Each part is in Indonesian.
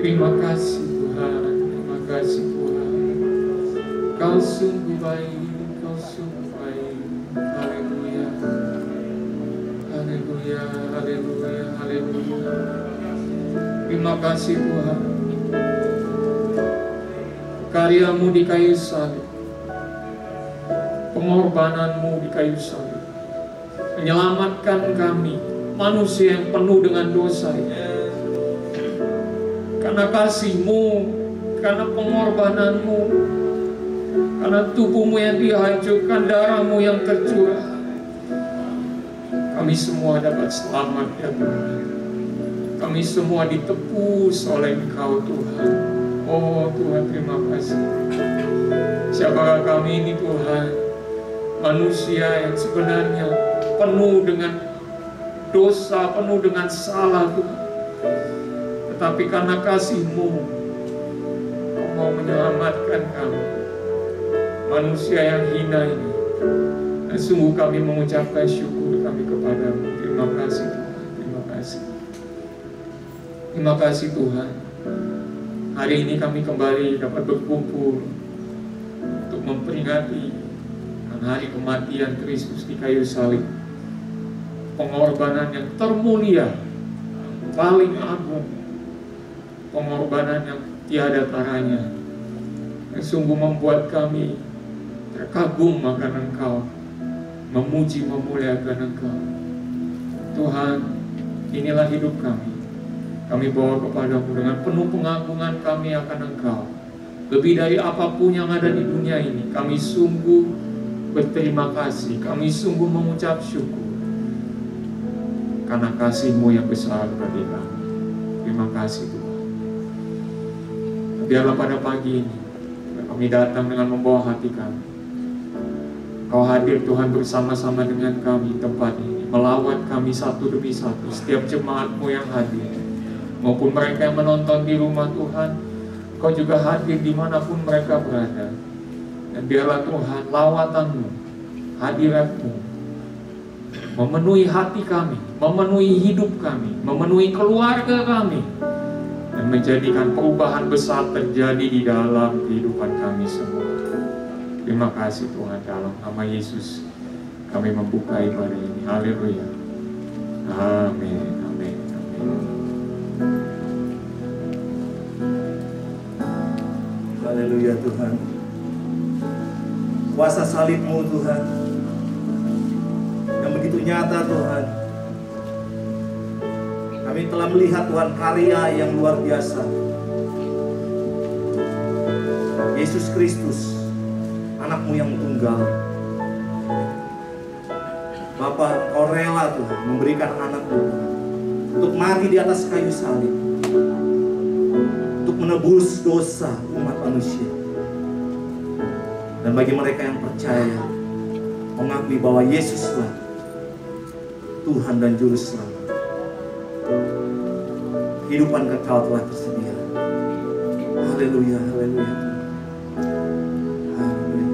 Terima kasih Tuhan, terima kasih Tuhan. Kau sungguh baik, Kau sungguh baik. Haleluya, haleluya, haleluya, haleluya. Terima kasih Tuhan. Karyamu di kayu salib, pengorbananmu di kayu salib, menyelamatkan kami, manusia yang penuh dengan dosa ini. Karena kasih-Mu, karena pengorbananmu, karena tubuhmu yang dihancurkan, darahmu yang tercurah, kami semua dapat selamat ya Tuhan. Kami semua ditebus oleh Engkau Tuhan. Oh Tuhan, terima kasih. Siapakah kami ini Tuhan? Manusia yang sebenarnya penuh dengan dosa, penuh dengan salah Tuhan. Tetapi karena kasih-Mu, Kau mau menyelamatkan kami, manusia yang hina ini. Dan sungguh kami mengucapkan syukur kami kepadamu. Terima kasih Tuhan, terima kasih. Terima kasih Tuhan. Hari ini kami kembali dapat berkumpul untuk memperingati hari kematian Kristus di kayu salib. Pengorbanan yang termulia, paling agung. Pengorbanan yang tiada taranya, yang sungguh membuat kami terkagum akan Engkau, memuji memuliakan Engkau. Tuhan, inilah hidup kami. Kami bawa kepadamu dengan penuh pengagungan kami akan Engkau. Lebih dari apapun yang ada di dunia ini, kami sungguh berterima kasih, kami sungguh mengucap syukur karena kasih-Mu yang besar bagi kami. Terima kasih Tuhan. Biarlah pada pagi ini kami datang dengan membawa hati kami. Kau hadir Tuhan bersama-sama dengan kami di tempat ini, melawat kami satu demi satu, setiap jemaat-Mu yang hadir, maupun mereka yang menonton di rumah Tuhan. Kau juga hadir dimanapun mereka berada. Dan biarlah Tuhan lawatan-Mu, hadirat-Mu memenuhi hati kami, memenuhi hidup kami, memenuhi keluarga kami, dan menjadikan perubahan besar terjadi di dalam kehidupan kami semua. Terima kasih Tuhan, dalam nama Yesus kami membuka ibadah ini. Haleluya. Amin. Amin. Amin. Haleluya Tuhan. Kuasa salib-Mu Tuhan yang begitu nyata Tuhan. Kami telah melihat Tuhan karya yang luar biasa. Yesus Kristus, anak-Mu yang tunggal. Bapa, Kau rela Tuhan memberikan anak-Mu untuk mati di atas kayu salib, untuk menebus dosa umat manusia. Dan bagi mereka yang percaya, mengakui bahwa Yesuslah Tuhan dan Juru Selamat, kehidupan kekal telah tersedia. Haleluya, haleluya. Haleluya. Kau beri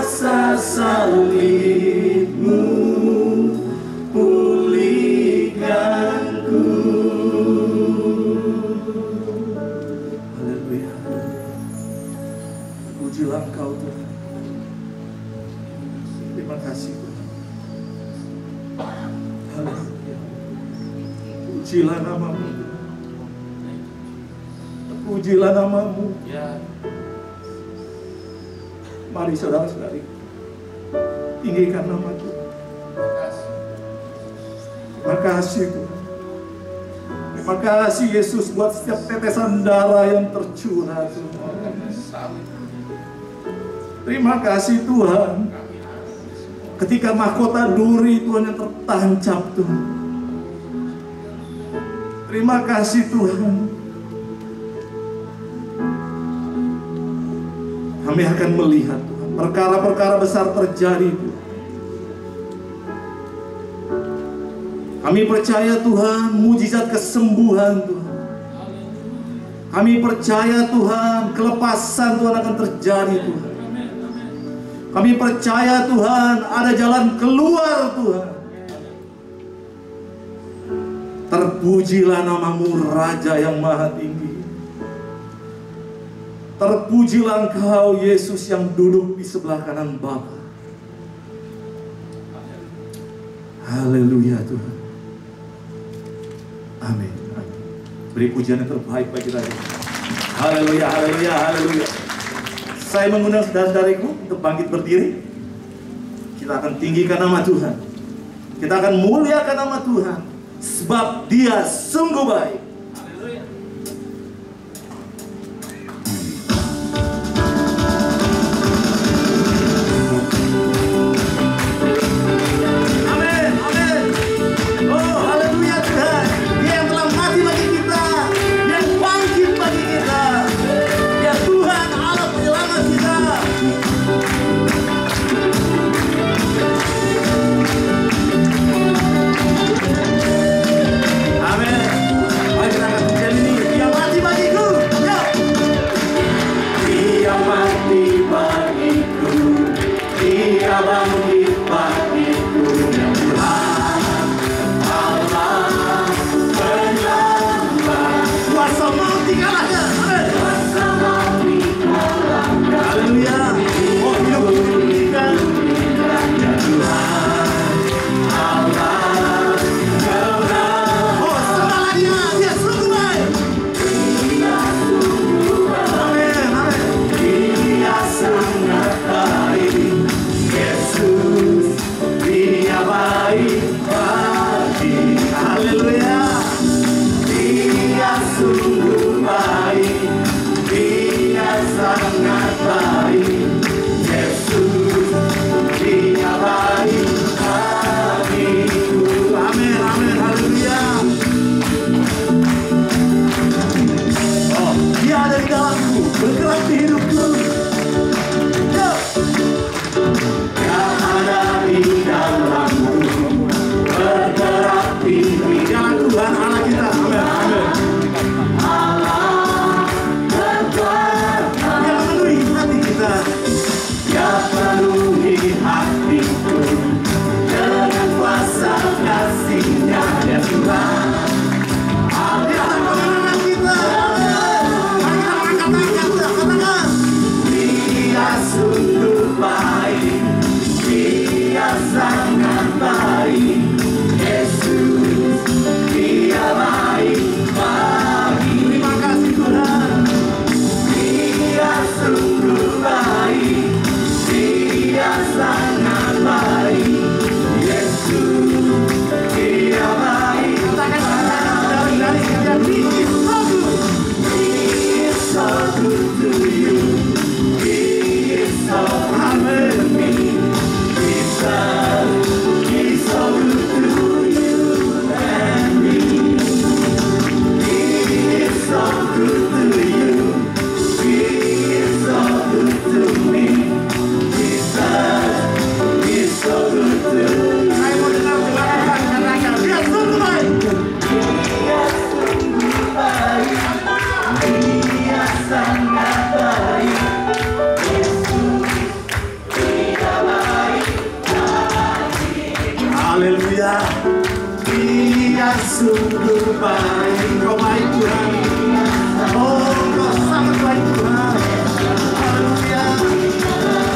kuasa salibmu pulihkanku. Haleluya. Pujilah Engkau Tuhan. Terima kasih Tuhan. Haleluya. Pujilah nama-Mu. Pujilah nama-Mu. Mari saudara-saudari, tinggikan nama Tuhan. Terima kasih Tuhan. Terima kasih Yesus buat setiap tetesan darah yang tercurah Tuhan. Terima kasih Tuhan. Ketika mahkota duri Tuhan yang tertancap Tuhan. Terima kasih Tuhan. Kami akan melihat Tuhan, perkara-perkara besar terjadi Tuhan. Kami percaya Tuhan, mujizat kesembuhan Tuhan. Kami percaya Tuhan, kelepasan Tuhan akan terjadi Tuhan. Kami percaya Tuhan, ada jalan keluar Tuhan. Terpujilah nama-Mu Raja yang Maha Tinggi. Terpujilah Engkau Yesus yang duduk di sebelah kanan Bapa. Haleluya Tuhan. Amin. Beri pujian yang terbaik bagi kita. Haleluya, haleluya, haleluya. Saya mengundang saudara-saudariku untuk bangkit berdiri. Kita akan tinggikan nama Tuhan. Kita akan muliakan nama Tuhan. Sebab Dia sungguh baik. Yesus sungguh baik. Kau baik Tuhan. Oh, Kau sangat baik Tuhan. Haleluya.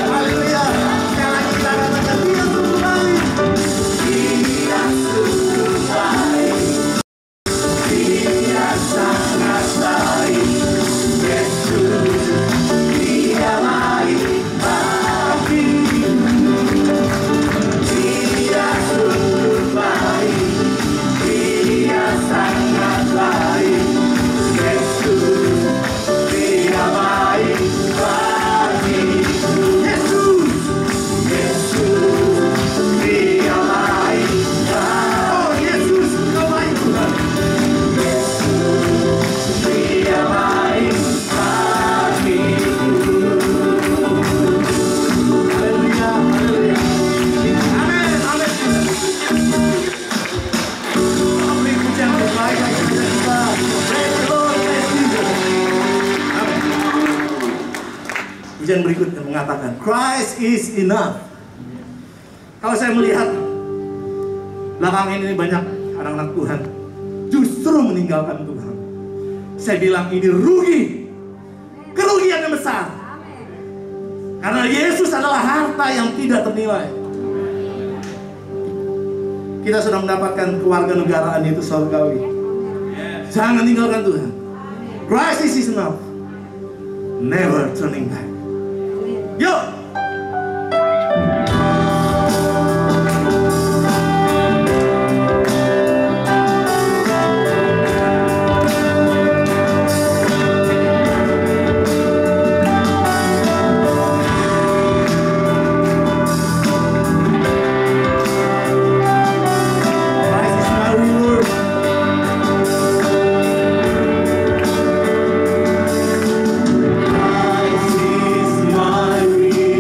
Haleluya. Sekali lagi kita katakan Dia sungguh baik. Dia sungguh baik. Dia sangat baik. Yesus, Dia baik bagiku. Dia sungguh baik. Dia sangat baik. Yesus, Dia baik bagiku. Yesus, Yesus, Dia baik bagiku. Oh Yesus, Kau baik Tuhan. Dia baik bagiku. Haleluya, haleluya. Amin, amin. Beri pujian terbaik bagi kita. Praise the Lord, praise Jesus. Amin. Pujian berikutnya mengatakan, Christ is enough. Kalau saya melihat belakangan ini banyak anak-anak Tuhan justru meninggalkan Tuhan. Saya bilang ini rugi, kerugian yang besar. Karena Yesus adalah harta yang tidak ternilai. Kita sudah mendapatkan kewarganegaraan itu surgawi. Jangan tinggalkan Tuhan. Christ is enough. Never turning back. Yuk. Christ is my reward.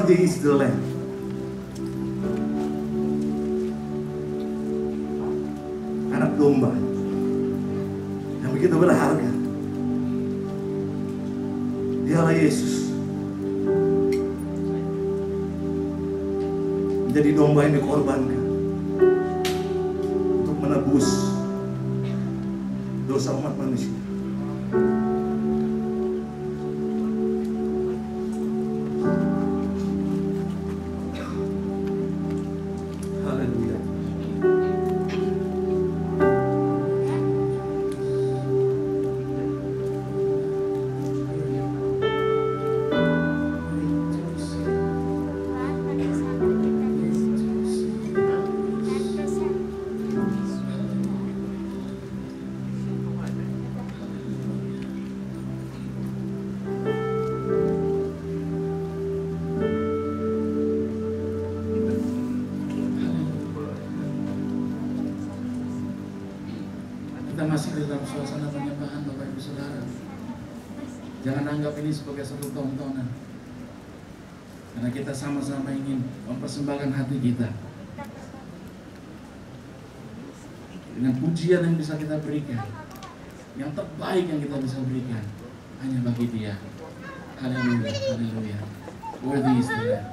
Worthy is the Lamb. Anak domba yang begitu berharga. Dialah Yesus. Menjadi domba yang dikorbankan untuk menebus dosa umat manusia. Haleluya. Kita masih di dalam suasana penyembahan Bapak Ibu Saudara. Jangan anggap ini sebagai satu tontonan, karena kita sama-sama ingin mempersembahkan hati kita dengan pujian yang bisa kita berikan, yang terbaik yang kita bisa berikan hanya bagi Dia. Haleluya, haleluya. Worthy is the Lamb.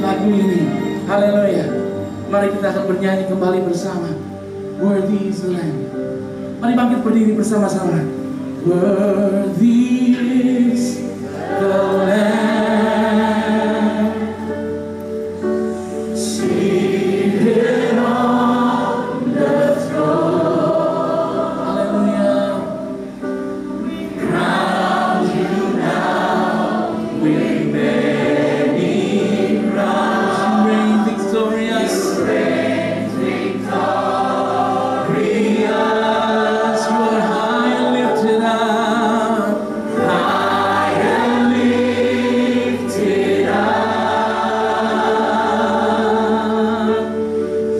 lagu ini. Haleluya. Mari kita akan bernyanyi kembali bersama. Worthy is the Lamb. Mari bangkit berdiri bersama-sama. Worthy is the Lamb, seated on the throne. Hallelujah. We crown you now with many crowns. You reign victorious. You reign victorious. You are high and lifted up. High and lifted up.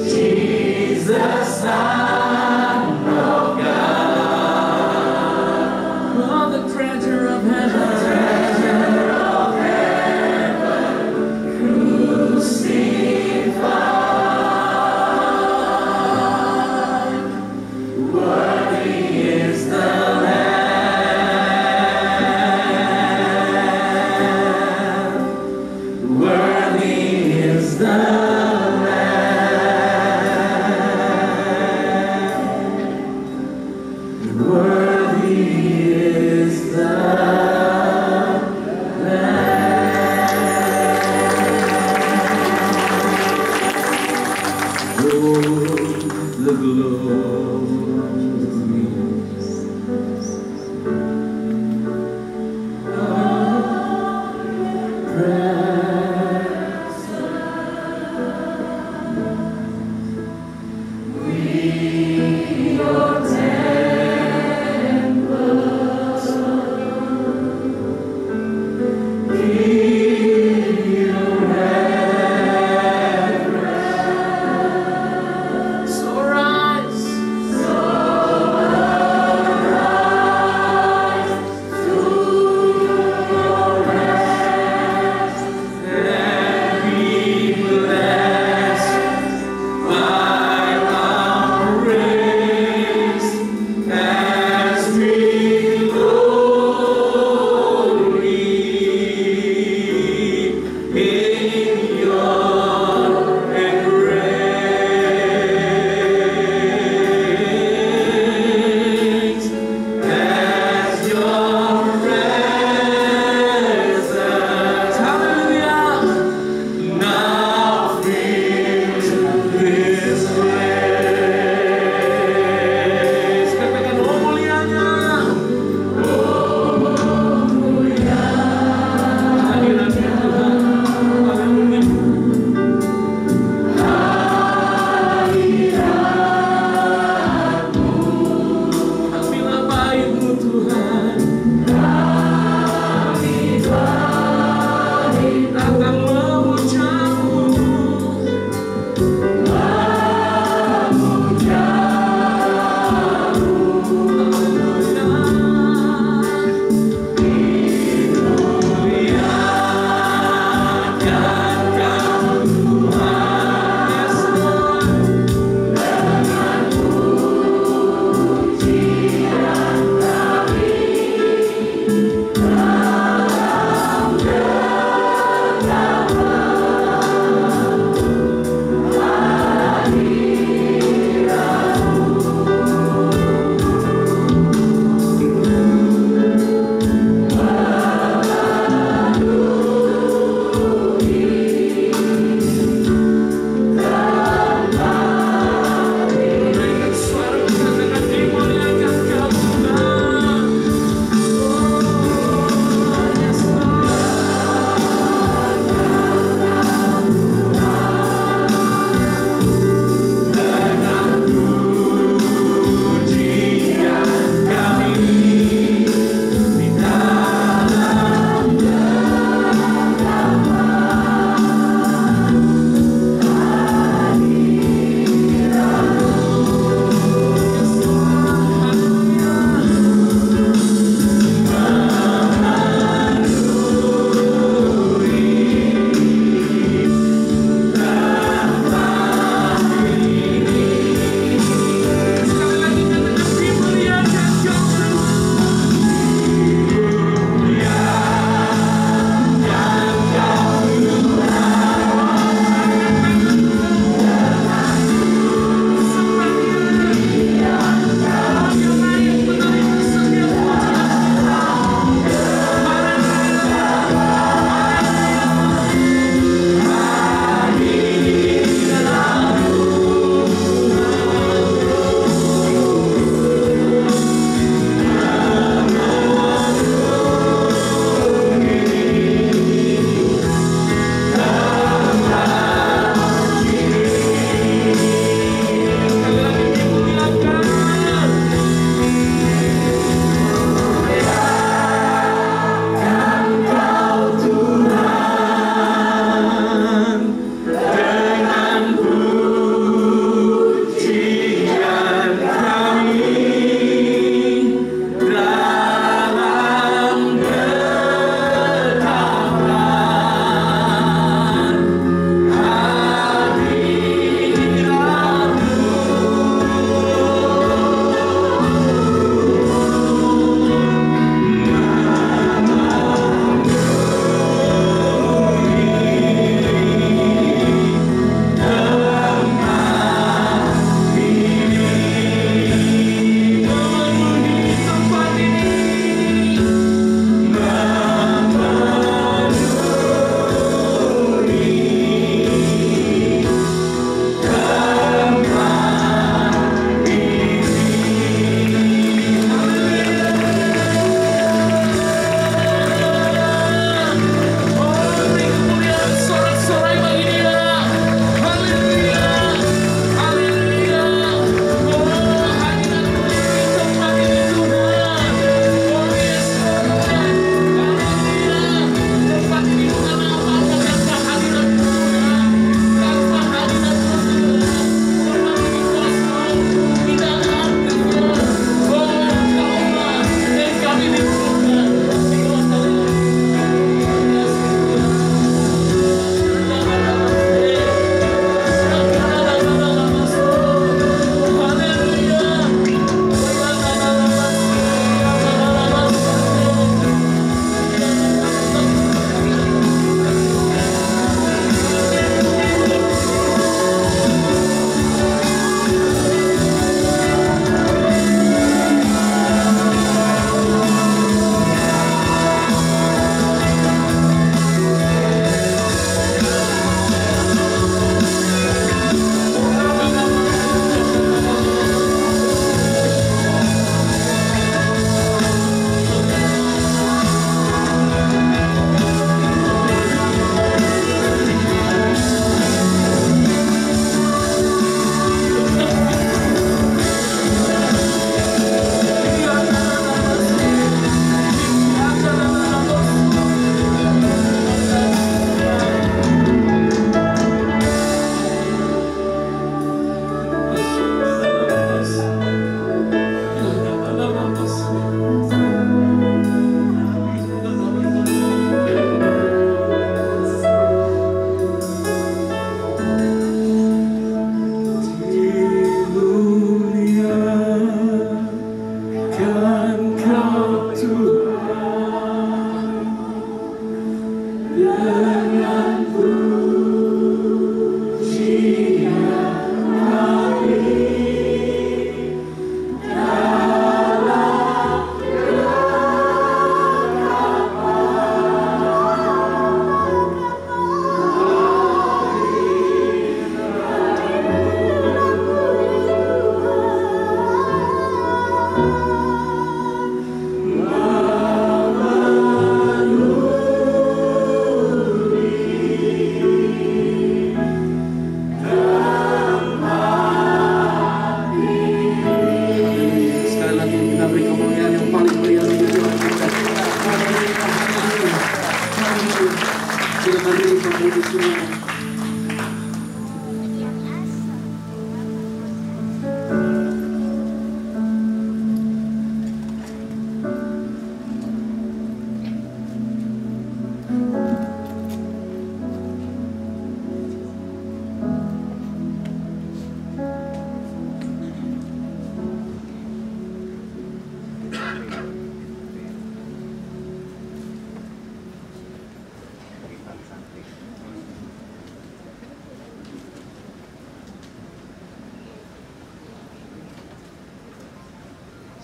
Jesus, Son of God. Oh, the treasure of heaven. Crucified. Worthy is the Lamb. Worthy is the Lamb. Worthy is the Lamb. Oh, the glories of presence. We your temple give you reverence. So rise.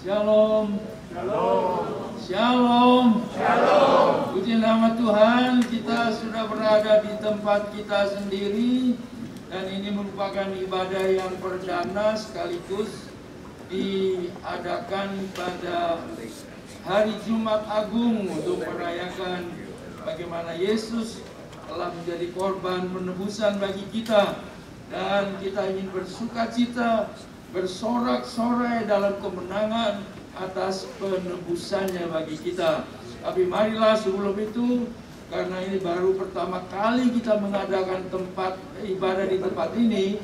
Shalom. Shalom. Puji nama Tuhan, kita sudah berada di tempat kita sendiri. Dan ini merupakan ibadah yang perdana sekaligus diadakan pada hari Jumat Agung untuk merayakan bagaimana Yesus telah menjadi korban penebusan bagi kita. Dan kita ingin bersukacita, bersorak-sorai dalam kemenangan atas penebusannya bagi kita. Tapi marilah sebelum itu, karena ini baru pertama kali kita mengadakan tempat ibadah di tempat ini,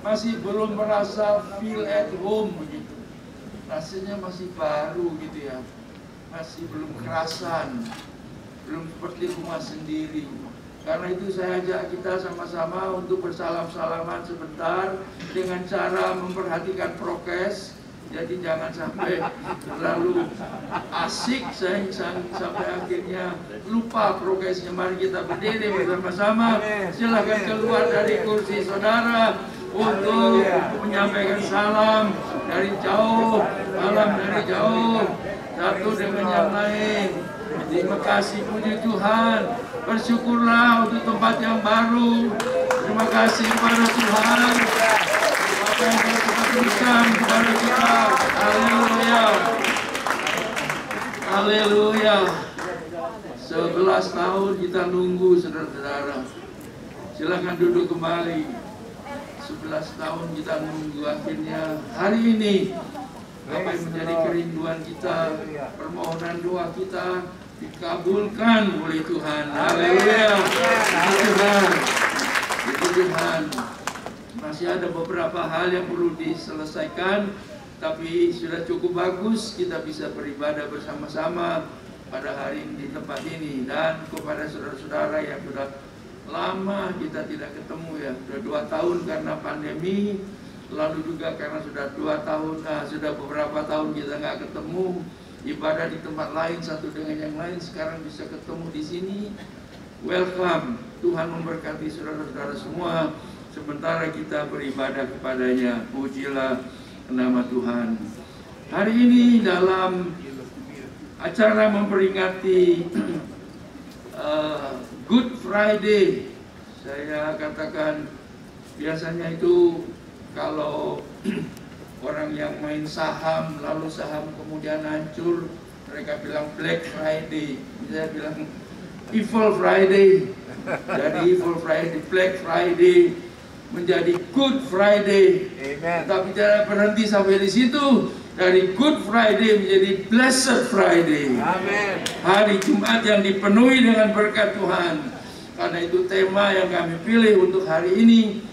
masih belum merasa feel at home begitu. Rasanya masih baru gitu ya, masih belum kerasan, belum seperti rumah sendiri. Karena itu saya ajak kita sama-sama untuk bersalam-salaman sebentar dengan cara memperhatikan prokes. Jadi jangan sampai terlalu asik sampai akhirnya lupa prokesnya. Mari kita berdiri bersama-sama. Silakan keluar dari kursi saudara untuk menyampaikan salam dari jauh, salam dari jauh, satu dengan yang lain. Terima kasih, puji Tuhan. Bersyukurlah untuk tempat yang baru. Terima kasih kepada Tuhan. Apa yang telah berikan kepada kita. Haleluya. Haleluya. 11 tahun kita nunggu, saudara-saudara. Silakan duduk kembali. 11 tahun kita nunggu, akhirnya hari ini apa yang menjadi kerinduan kita, permohonan doa kita dikabulkan oleh Tuhan. Haleluya. Tuhan. Itu Tuhan. Masih ada beberapa hal yang perlu diselesaikan, tapi sudah cukup bagus kita bisa beribadah bersama-sama pada hari ini di tempat ini. Dan kepada saudara-saudara yang sudah lama kita tidak ketemu ya, sudah 2 tahun karena pandemi, lalu juga karena sudah 2 tahun, sudah beberapa tahun kita nggak ketemu, ibadah di tempat lain satu dengan yang lain, sekarang bisa ketemu di sini. Welcome, Tuhan memberkati saudara-saudara semua. Sementara kita beribadah kepadanya, pujilah nama Tuhan. Hari ini dalam acara memperingati Good Friday, saya katakan biasanya itu kalau orang yang main saham, lalu saham kemudian hancur, mereka bilang Black Friday, saya bilang Evil Friday. Jadi Evil Friday, Black Friday menjadi Good Friday. Amen. Tapi tidak berhenti sampai di situ. Dari Good Friday menjadi Blessed Friday. Amen. Hari Jumat yang dipenuhi dengan berkat Tuhan. Karena itu tema yang kami pilih untuk hari ini,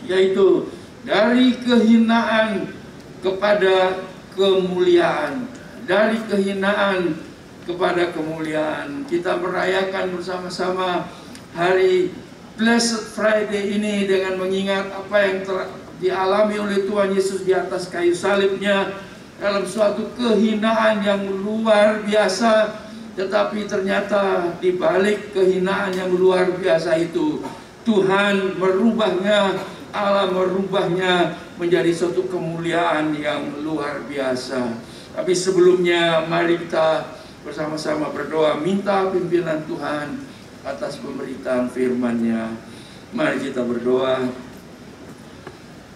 yaitu dari kehinaan kepada kemuliaan. Dari kehinaan kepada kemuliaan. Kita merayakan bersama-sama hari Blessed Friday ini dengan mengingat apa yang telah dialami oleh Tuhan Yesus di atas kayu salibnya dalam suatu kehinaan yang luar biasa. Tetapi ternyata di balik kehinaan yang luar biasa itu, Tuhan merubahnya, Allah merubahnya menjadi suatu kemuliaan yang luar biasa. Tapi sebelumnya mari kita bersama-sama berdoa, minta pimpinan Tuhan atas pemberitaan firman-Nya. Mari kita berdoa.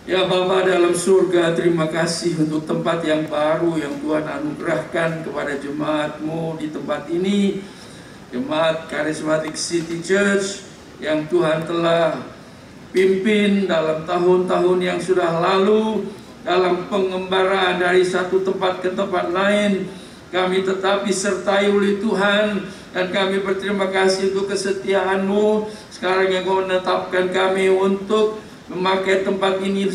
Ya Bapa dalam surga, terima kasih untuk tempat yang baru yang Tuhan anugerahkan kepada jemaat-Mu di tempat ini. Jemaat Charismatic City Church yang Tuhan telah pimpin dalam tahun-tahun yang sudah lalu, dalam pengembaraan dari satu tempat ke tempat lain. Kami tetap disertai oleh Tuhan, dan kami berterima kasih untuk kesetiaan-Mu. Sekarang yang Kau menetapkan kami untuk memakai tempat ini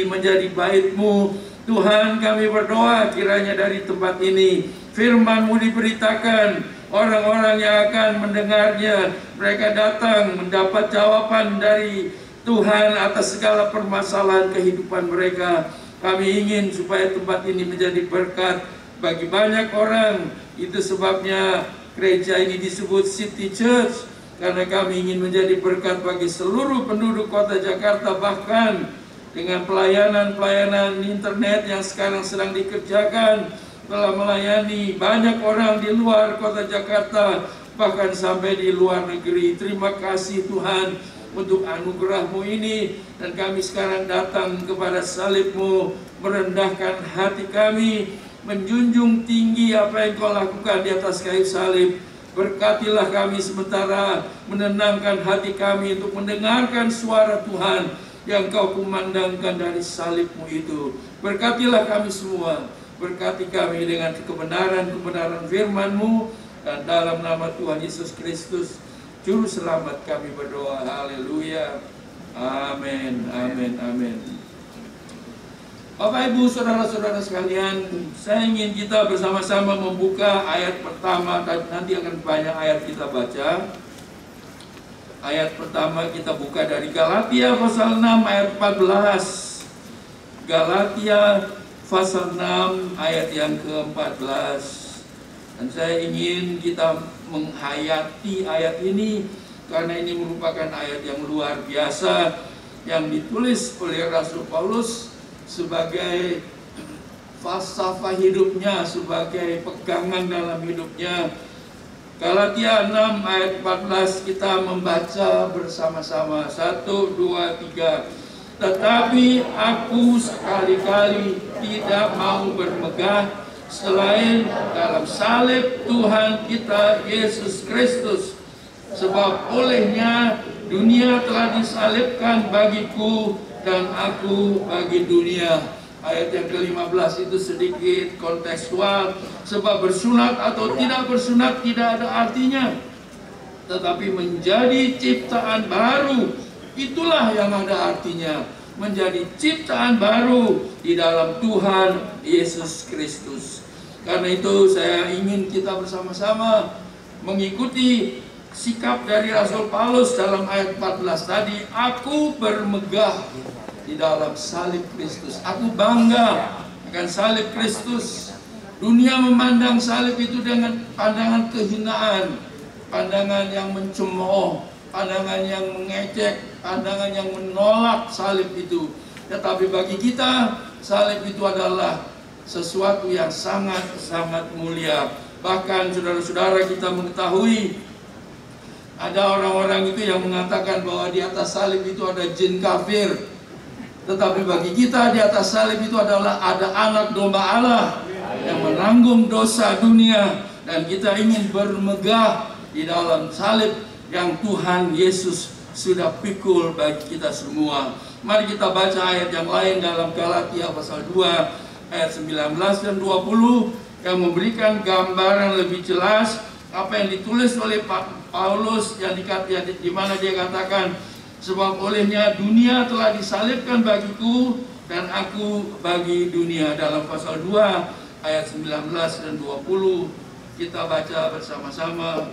menjadi bait-Mu. Tuhan, kami berdoa kiranya dari tempat ini firman-Mu diberitakan, orang-orang yang akan mendengarnya, mereka datang mendapat jawaban dari Tuhan atas segala permasalahan kehidupan mereka. Kami ingin supaya tempat ini menjadi berkat bagi banyak orang. Itu sebabnya gereja ini disebut City Church, karena kami ingin menjadi berkat bagi seluruh penduduk kota Jakarta, bahkan dengan pelayanan-pelayanan internet yang sekarang sedang dikerjakan, telah melayani banyak orang di luar kota Jakarta, bahkan sampai di luar negeri. Terima kasih Tuhan untuk anugerah-Mu ini, dan kami sekarang datang kepada salib-Mu, merendahkan hati kami, menjunjung tinggi apa yang Kau lakukan di atas kayu salib. Berkatilah kami sementara, menenangkan hati kami untuk mendengarkan suara Tuhan yang Kau kumandangkan dari salib-Mu itu. Berkatilah kami semua, berkati kami dengan kebenaran-kebenaran firman-Mu, dan dalam nama Tuhan Yesus Kristus, Juru Selamat, kami berdoa. Haleluya. Amin, amin, amin. Bapak, Ibu, Saudara-saudara sekalian, saya ingin kita bersama-sama membuka ayat pertama, dan nanti akan banyak ayat kita baca. Ayat pertama kita buka dari Galatia pasal 6 ayat 14. Galatia pasal 6 ayat yang ke-14. Dan saya ingin kita menghayati ayat ini, karena ini merupakan ayat yang luar biasa yang ditulis oleh Rasul Paulus sebagai falsafah hidupnya, sebagai pegangan dalam hidupnya. Galatia 6 ayat 14 kita membaca bersama-sama. 1, 2, 3. Tetapi aku sekali-kali tidak mau bermegah selain dalam salib Tuhan kita Yesus Kristus, sebab olehnya dunia telah disalibkan bagiku dan aku bagi dunia. Ayat yang ke-15 itu sedikit kontekstual, sebab bersunat atau tidak bersunat tidak ada artinya, tetapi menjadi ciptaan baru, itulah yang ada artinya. Menjadi ciptaan baru di dalam Tuhan Yesus Kristus. Karena itu saya ingin kita bersama-sama mengikuti sikap dari Rasul Paulus dalam ayat 14 tadi. Aku bermegah di dalam salib Kristus. Aku bangga akan salib Kristus. Dunia memandang salib itu dengan pandangan kehinaan, pandangan yang mencemooh, pandangan yang mengejek, pandangan yang menolak salib itu. Tetapi bagi kita, salib itu adalah sesuatu yang sangat-sangat mulia. Bahkan saudara-saudara, kita mengetahui ada orang-orang itu yang mengatakan bahwa di atas salib itu ada jin kafir. Tetapi bagi kita, di atas salib itu adalah ada anak domba Allah yang menanggung dosa dunia. Dan kita ingin bermegah di dalam salib yang Tuhan Yesus sudah pikul bagi kita semua. Mari kita baca ayat yang lain dalam Galatia pasal 2 ayat 19 dan 20 yang memberikan gambaran lebih jelas apa yang ditulis oleh Paulus yang di mana dia katakan, sebab olehnya dunia telah disalibkan bagiku dan aku bagi dunia. Dalam pasal 2 ayat 19 dan 20 kita baca bersama-sama.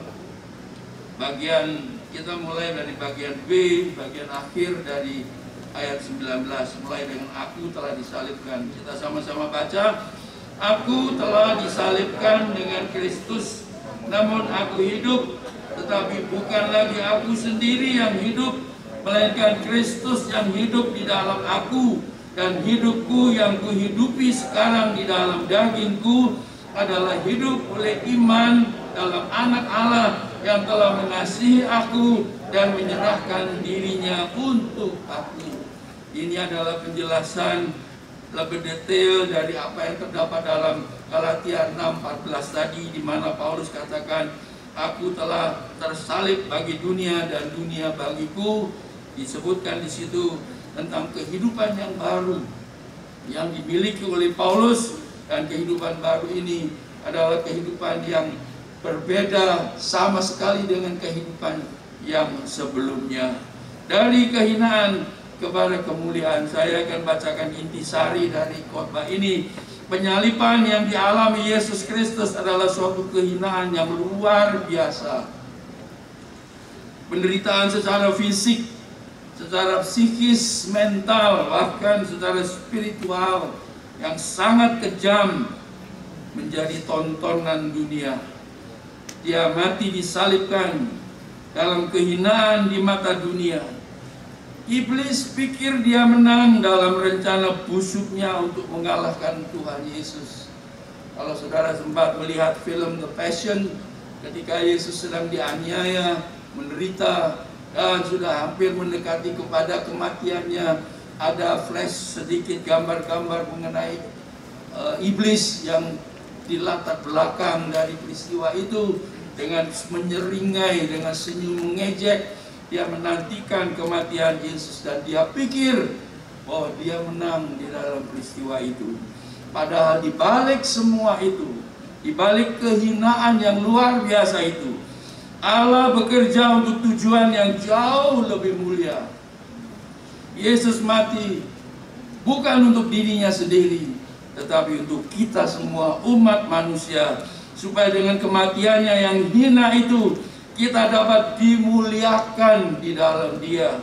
Kita mulai dari bagian B, bagian akhir dari ayat 19, mulai dengan aku telah disalibkan. Kita sama-sama baca. Aku telah disalibkan dengan Kristus, namun aku hidup, tetapi bukan lagi aku sendiri yang hidup, melainkan Kristus yang hidup di dalam aku. Dan hidupku yang kuhidupi sekarang di dalam dagingku adalah hidup oleh iman dalam Anak Allah yang telah mengasihi aku dan menyerahkan dirinya untuk aku. Ini adalah penjelasan lebih detail dari apa yang terdapat dalam Galatia 6:14 tadi, di mana Paulus katakan, aku telah tersalib bagi dunia dan dunia bagiku. Disebutkan di situ tentang kehidupan yang baru yang dimiliki oleh Paulus, dan kehidupan baru ini adalah kehidupan yang berbeda sama sekali dengan kehidupan yang sebelumnya. Dari kehinaan kepada kemuliaan. Saya akan bacakan intisari dari khotbah ini. Penyaliban yang dialami Yesus Kristus adalah suatu kehinaan yang luar biasa. Penderitaan secara fisik, secara psikis, mental, bahkan secara spiritual yang sangat kejam menjadi tontonan dunia. Dia mati disalibkan dalam kehinaan di mata dunia. Iblis pikir dia menang dalam rencana busuknya untuk mengalahkan Tuhan Yesus. Kalau saudara sempat melihat film The Passion, ketika Yesus sedang dianiaya, menderita, dan sudah hampir mendekati kepada kematiannya, ada flash sedikit gambar-gambar mengenai iblis yang di latar belakang dari peristiwa itu, dengan menyeringai, dengan senyum mengejek. Dia menantikan kematian Yesus dan dia pikir bahwa dia menang di dalam peristiwa itu. Padahal di balik semua itu, di balik kehinaan yang luar biasa itu, Allah bekerja untuk tujuan yang jauh lebih mulia. Yesus mati bukan untuk dirinya sendiri, tetapi untuk kita semua umat manusia, supaya dengan kematiannya yang hina itu kita dapat dimuliakan di dalam Dia.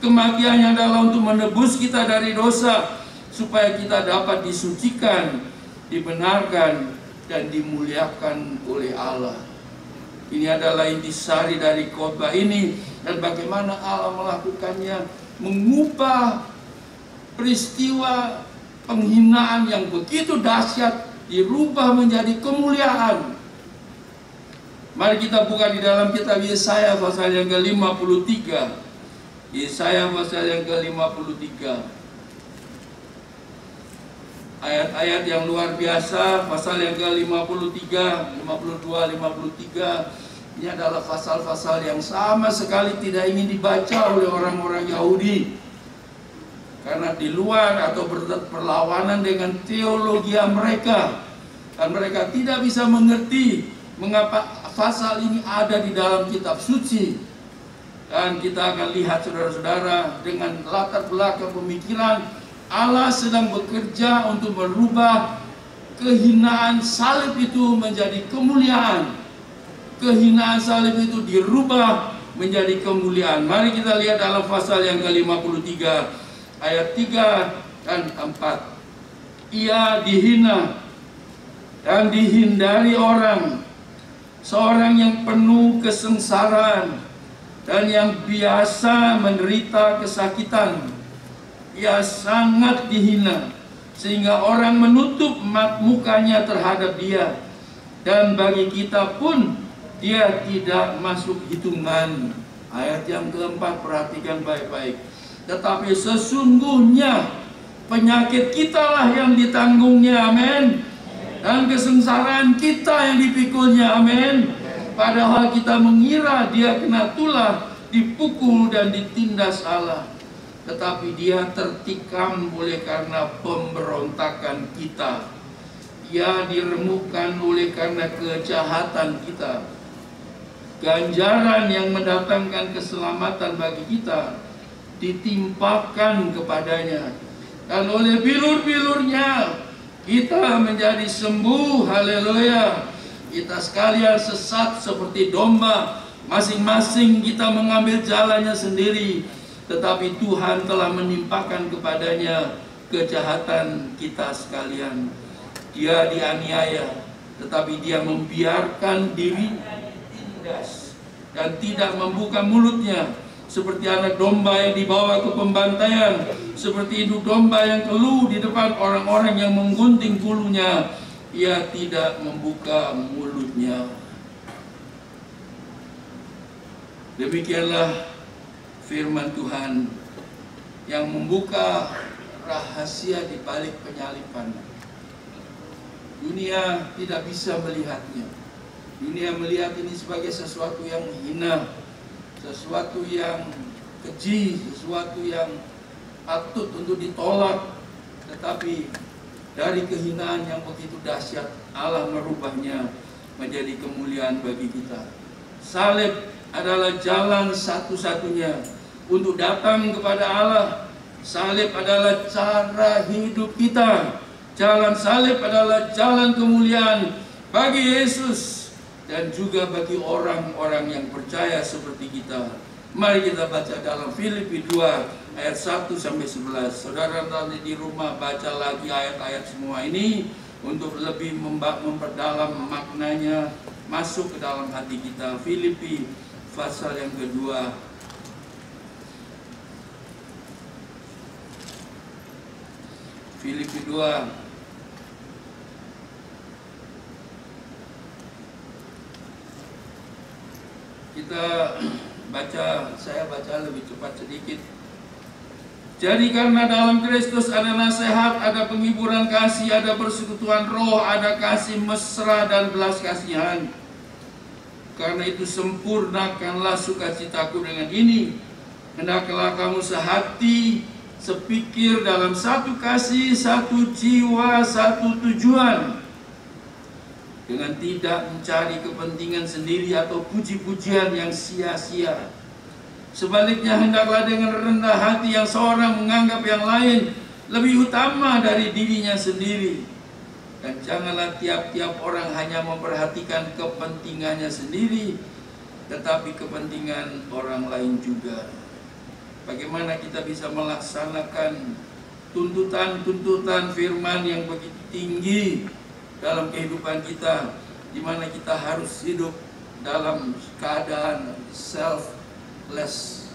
Kematiannya adalah untuk menebus kita dari dosa, supaya kita dapat disucikan, dibenarkan, dan dimuliakan oleh Allah. Ini adalah intisari dari khotbah ini, dan bagaimana Allah melakukannya, mengubah peristiwa penghinaan yang begitu dahsyat dirubah menjadi kemuliaan. Mari kita buka di dalam kitab Yesaya pasal yang ke-53. Yesaya pasal yang ke-53. Ayat-ayat yang luar biasa, pasal yang ke-53, 52, 53. Ini adalah pasal-pasal yang sama sekali tidak ingin dibaca oleh orang-orang Yahudi. Karena di luar atau berlawanan dengan teologi mereka. Dan mereka tidak bisa mengerti mengapa pasal ini ada di dalam kitab suci. Dan kita akan lihat saudara-saudara, dengan latar belakang pemikiran, Allah sedang bekerja untuk merubah kehinaan salib itu menjadi kemuliaan. Kehinaan salib itu dirubah menjadi kemuliaan. Mari kita lihat dalam pasal yang ke-53 ayat 3 dan 4. Ia dihina dan dihindari orang, seorang yang penuh kesengsaraan dan yang biasa menderita kesakitan. Ia sangat dihina sehingga orang menutup mukanya terhadap dia, dan bagi kita pun dia tidak masuk hitungan. Ayat yang keempat, perhatikan baik-baik. Tetapi sesungguhnya penyakit kitalah yang ditanggungnya, amin, dan kesengsaraan kita yang dipikulnya, amin. Padahal kita mengira dia kena tulah, dipukul dan ditindas Allah, tetapi dia tertikam oleh karena pemberontakan kita. Ia diremukkan oleh karena kejahatan kita. Ganjaran yang mendatangkan keselamatan bagi kita ditimpakan kepadanya, dan oleh bilur-bilurnya kita menjadi sembuh. Haleluya. Kita sekalian sesat seperti domba, masing-masing kita mengambil jalannya sendiri, tetapi Tuhan telah menimpakan kepadanya kejahatan kita sekalian. Dia dianiaya, tetapi dia membiarkan dirinya ditindas dan tidak membuka mulutnya. Seperti anak domba yang dibawa ke pembantaian, seperti induk domba yang keluh di depan orang-orang yang menggunting bulunya, ia tidak membuka mulutnya. Demikianlah firman Tuhan yang membuka rahasia di balik penyalipan. Dunia tidak bisa melihatnya. Dunia melihat ini sebagai sesuatu yang hina, sesuatu yang keji, sesuatu yang patut untuk ditolak. Tetapi dari kehinaan yang begitu dahsyat, Allah merubahnya menjadi kemuliaan bagi kita. Salib adalah jalan satu-satunya untuk datang kepada Allah. Salib adalah cara hidup kita. Jalan salib adalah jalan kemuliaan bagi Yesus dan juga bagi orang-orang yang percaya seperti kita. Mari kita baca dalam Filipi 2 ayat 1 sampai 11. Saudara nanti di rumah baca lagi ayat-ayat semua ini untuk lebih memperdalam maknanya, masuk ke dalam hati kita. Filipi pasal yang kedua Filipi 2. Kita baca, saya baca lebih cepat sedikit. Jadi karena dalam Kristus ada nasihat, ada penghiburan kasih, ada persekutuan roh, ada kasih mesra dan belas kasihan. Karena itu sempurnakanlah sukacitaku dengan ini. Hendaklah kamu sehati, sepikir dalam satu kasih, satu jiwa, satu tujuan. Dengan tidak mencari kepentingan sendiri atau puji-pujian yang sia-sia. Sebaliknya hendaklah dengan rendah hati yang seorang menganggap yang lain lebih utama dari dirinya sendiri. Dan janganlah tiap-tiap orang hanya memperhatikan kepentingannya sendiri, tetapi kepentingan orang lain juga. Bagaimana kita bisa melaksanakan tuntutan-tuntutan firman yang begitu tinggi dalam kehidupan kita, di mana kita harus hidup dalam keadaan selfless,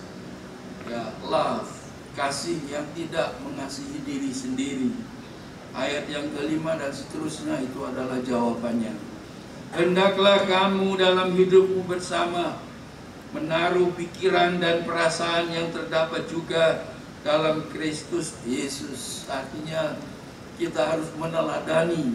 ya, love, kasih yang tidak mengasihi diri sendiri. Ayat yang kelima dan seterusnya itu adalah jawabannya. Hendaklah kamu dalam hidupmu bersama menaruh pikiran dan perasaan yang terdapat juga dalam Kristus Yesus. Artinya kita harus meneladani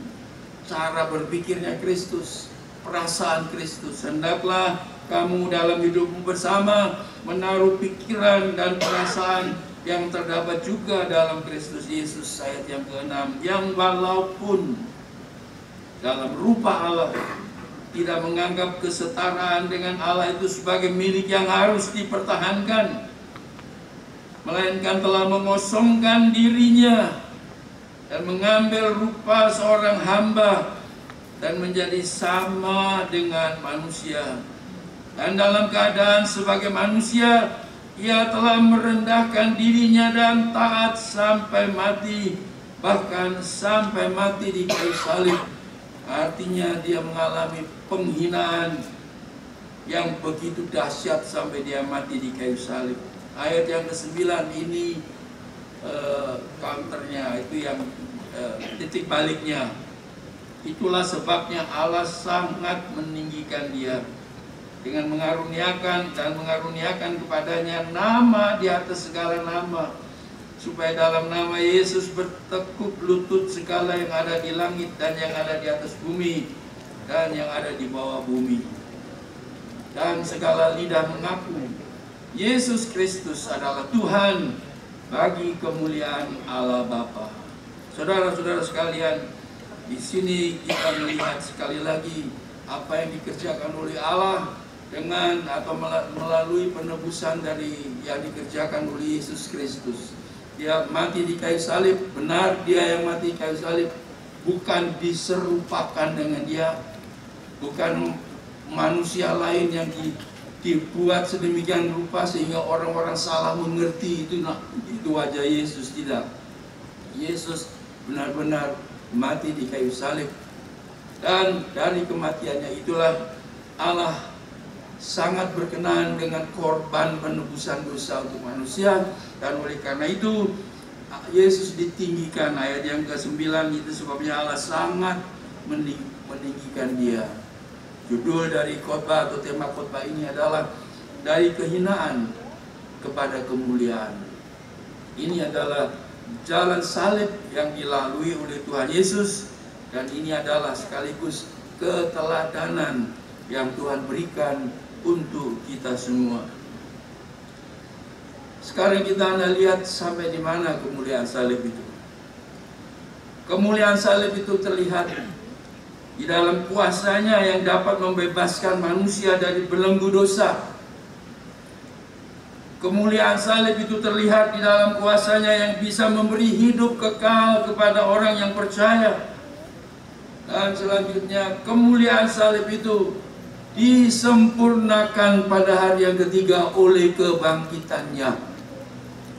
cara berpikirnya Kristus, perasaan Kristus. Hendaklah kamu dalam hidupmu bersama menaruh pikiran dan perasaan yang terdapat juga dalam Kristus Yesus. Ayat yang ke-6, yang walaupun dalam rupa Allah tidak menganggap kesetaraan dengan Allah itu sebagai milik yang harus dipertahankan, melainkan telah mengosongkan dirinya dan mengambil rupa seorang hamba dan menjadi sama dengan manusia. Dan dalam keadaan sebagai manusia, ia telah merendahkan dirinya dan taat sampai mati, bahkan sampai mati di kayu salib. Artinya dia mengalami penghinaan yang begitu dahsyat sampai dia mati di kayu salib. Ayat yang ke-9 ini counternya, itu yang titik baliknya. Itulah sebabnya Allah sangat meninggikan dia dengan mengaruniakan kepadanya nama di atas segala nama, supaya dalam nama Yesus bertekuk lutut segala yang ada di langit dan yang ada di atas bumi dan yang ada di bawah bumi, dan segala lidah mengaku Yesus Kristus adalah Tuhan bagi kemuliaan Allah Bapa. Saudara-saudara sekalian, di sini kita melihat sekali lagi apa yang dikerjakan oleh Allah dengan atau melalui penebusan dari yang dikerjakan oleh Yesus Kristus. Dia mati di kayu salib, benar dia yang mati di kayu salib, bukan diserupakan dengan dia, bukan manusia lain yang dibuat sedemikian rupa sehingga orang-orang salah mengerti itu wajah Yesus. Tidak, Yesus benar-benar mati di kayu salib, dan dari kematiannya itulah Allah sangat berkenan dengan korban penebusan dosa untuk manusia. Dan oleh karena itu Yesus ditinggikan. Ayat yang ke-9 itu sebabnya Allah sangat meninggikan dia. Judul dari khotbah atau tema khotbah ini adalah dari kehinaan kepada kemuliaan. Ini adalah jalan salib yang dilalui oleh Tuhan Yesus, dan ini adalah sekaligus keteladanan yang Tuhan berikan untuk kita semua. Sekarang kita lihat sampai di mana kemuliaan salib itu. Kemuliaan salib itu terlihat di dalam kuasanya yang dapat membebaskan manusia dari belenggu dosa. Kemuliaan salib itu terlihat di dalam kuasanya yang bisa memberi hidup kekal kepada orang yang percaya. Dan selanjutnya kemuliaan salib itu disempurnakan pada hari yang ketiga oleh kebangkitannya.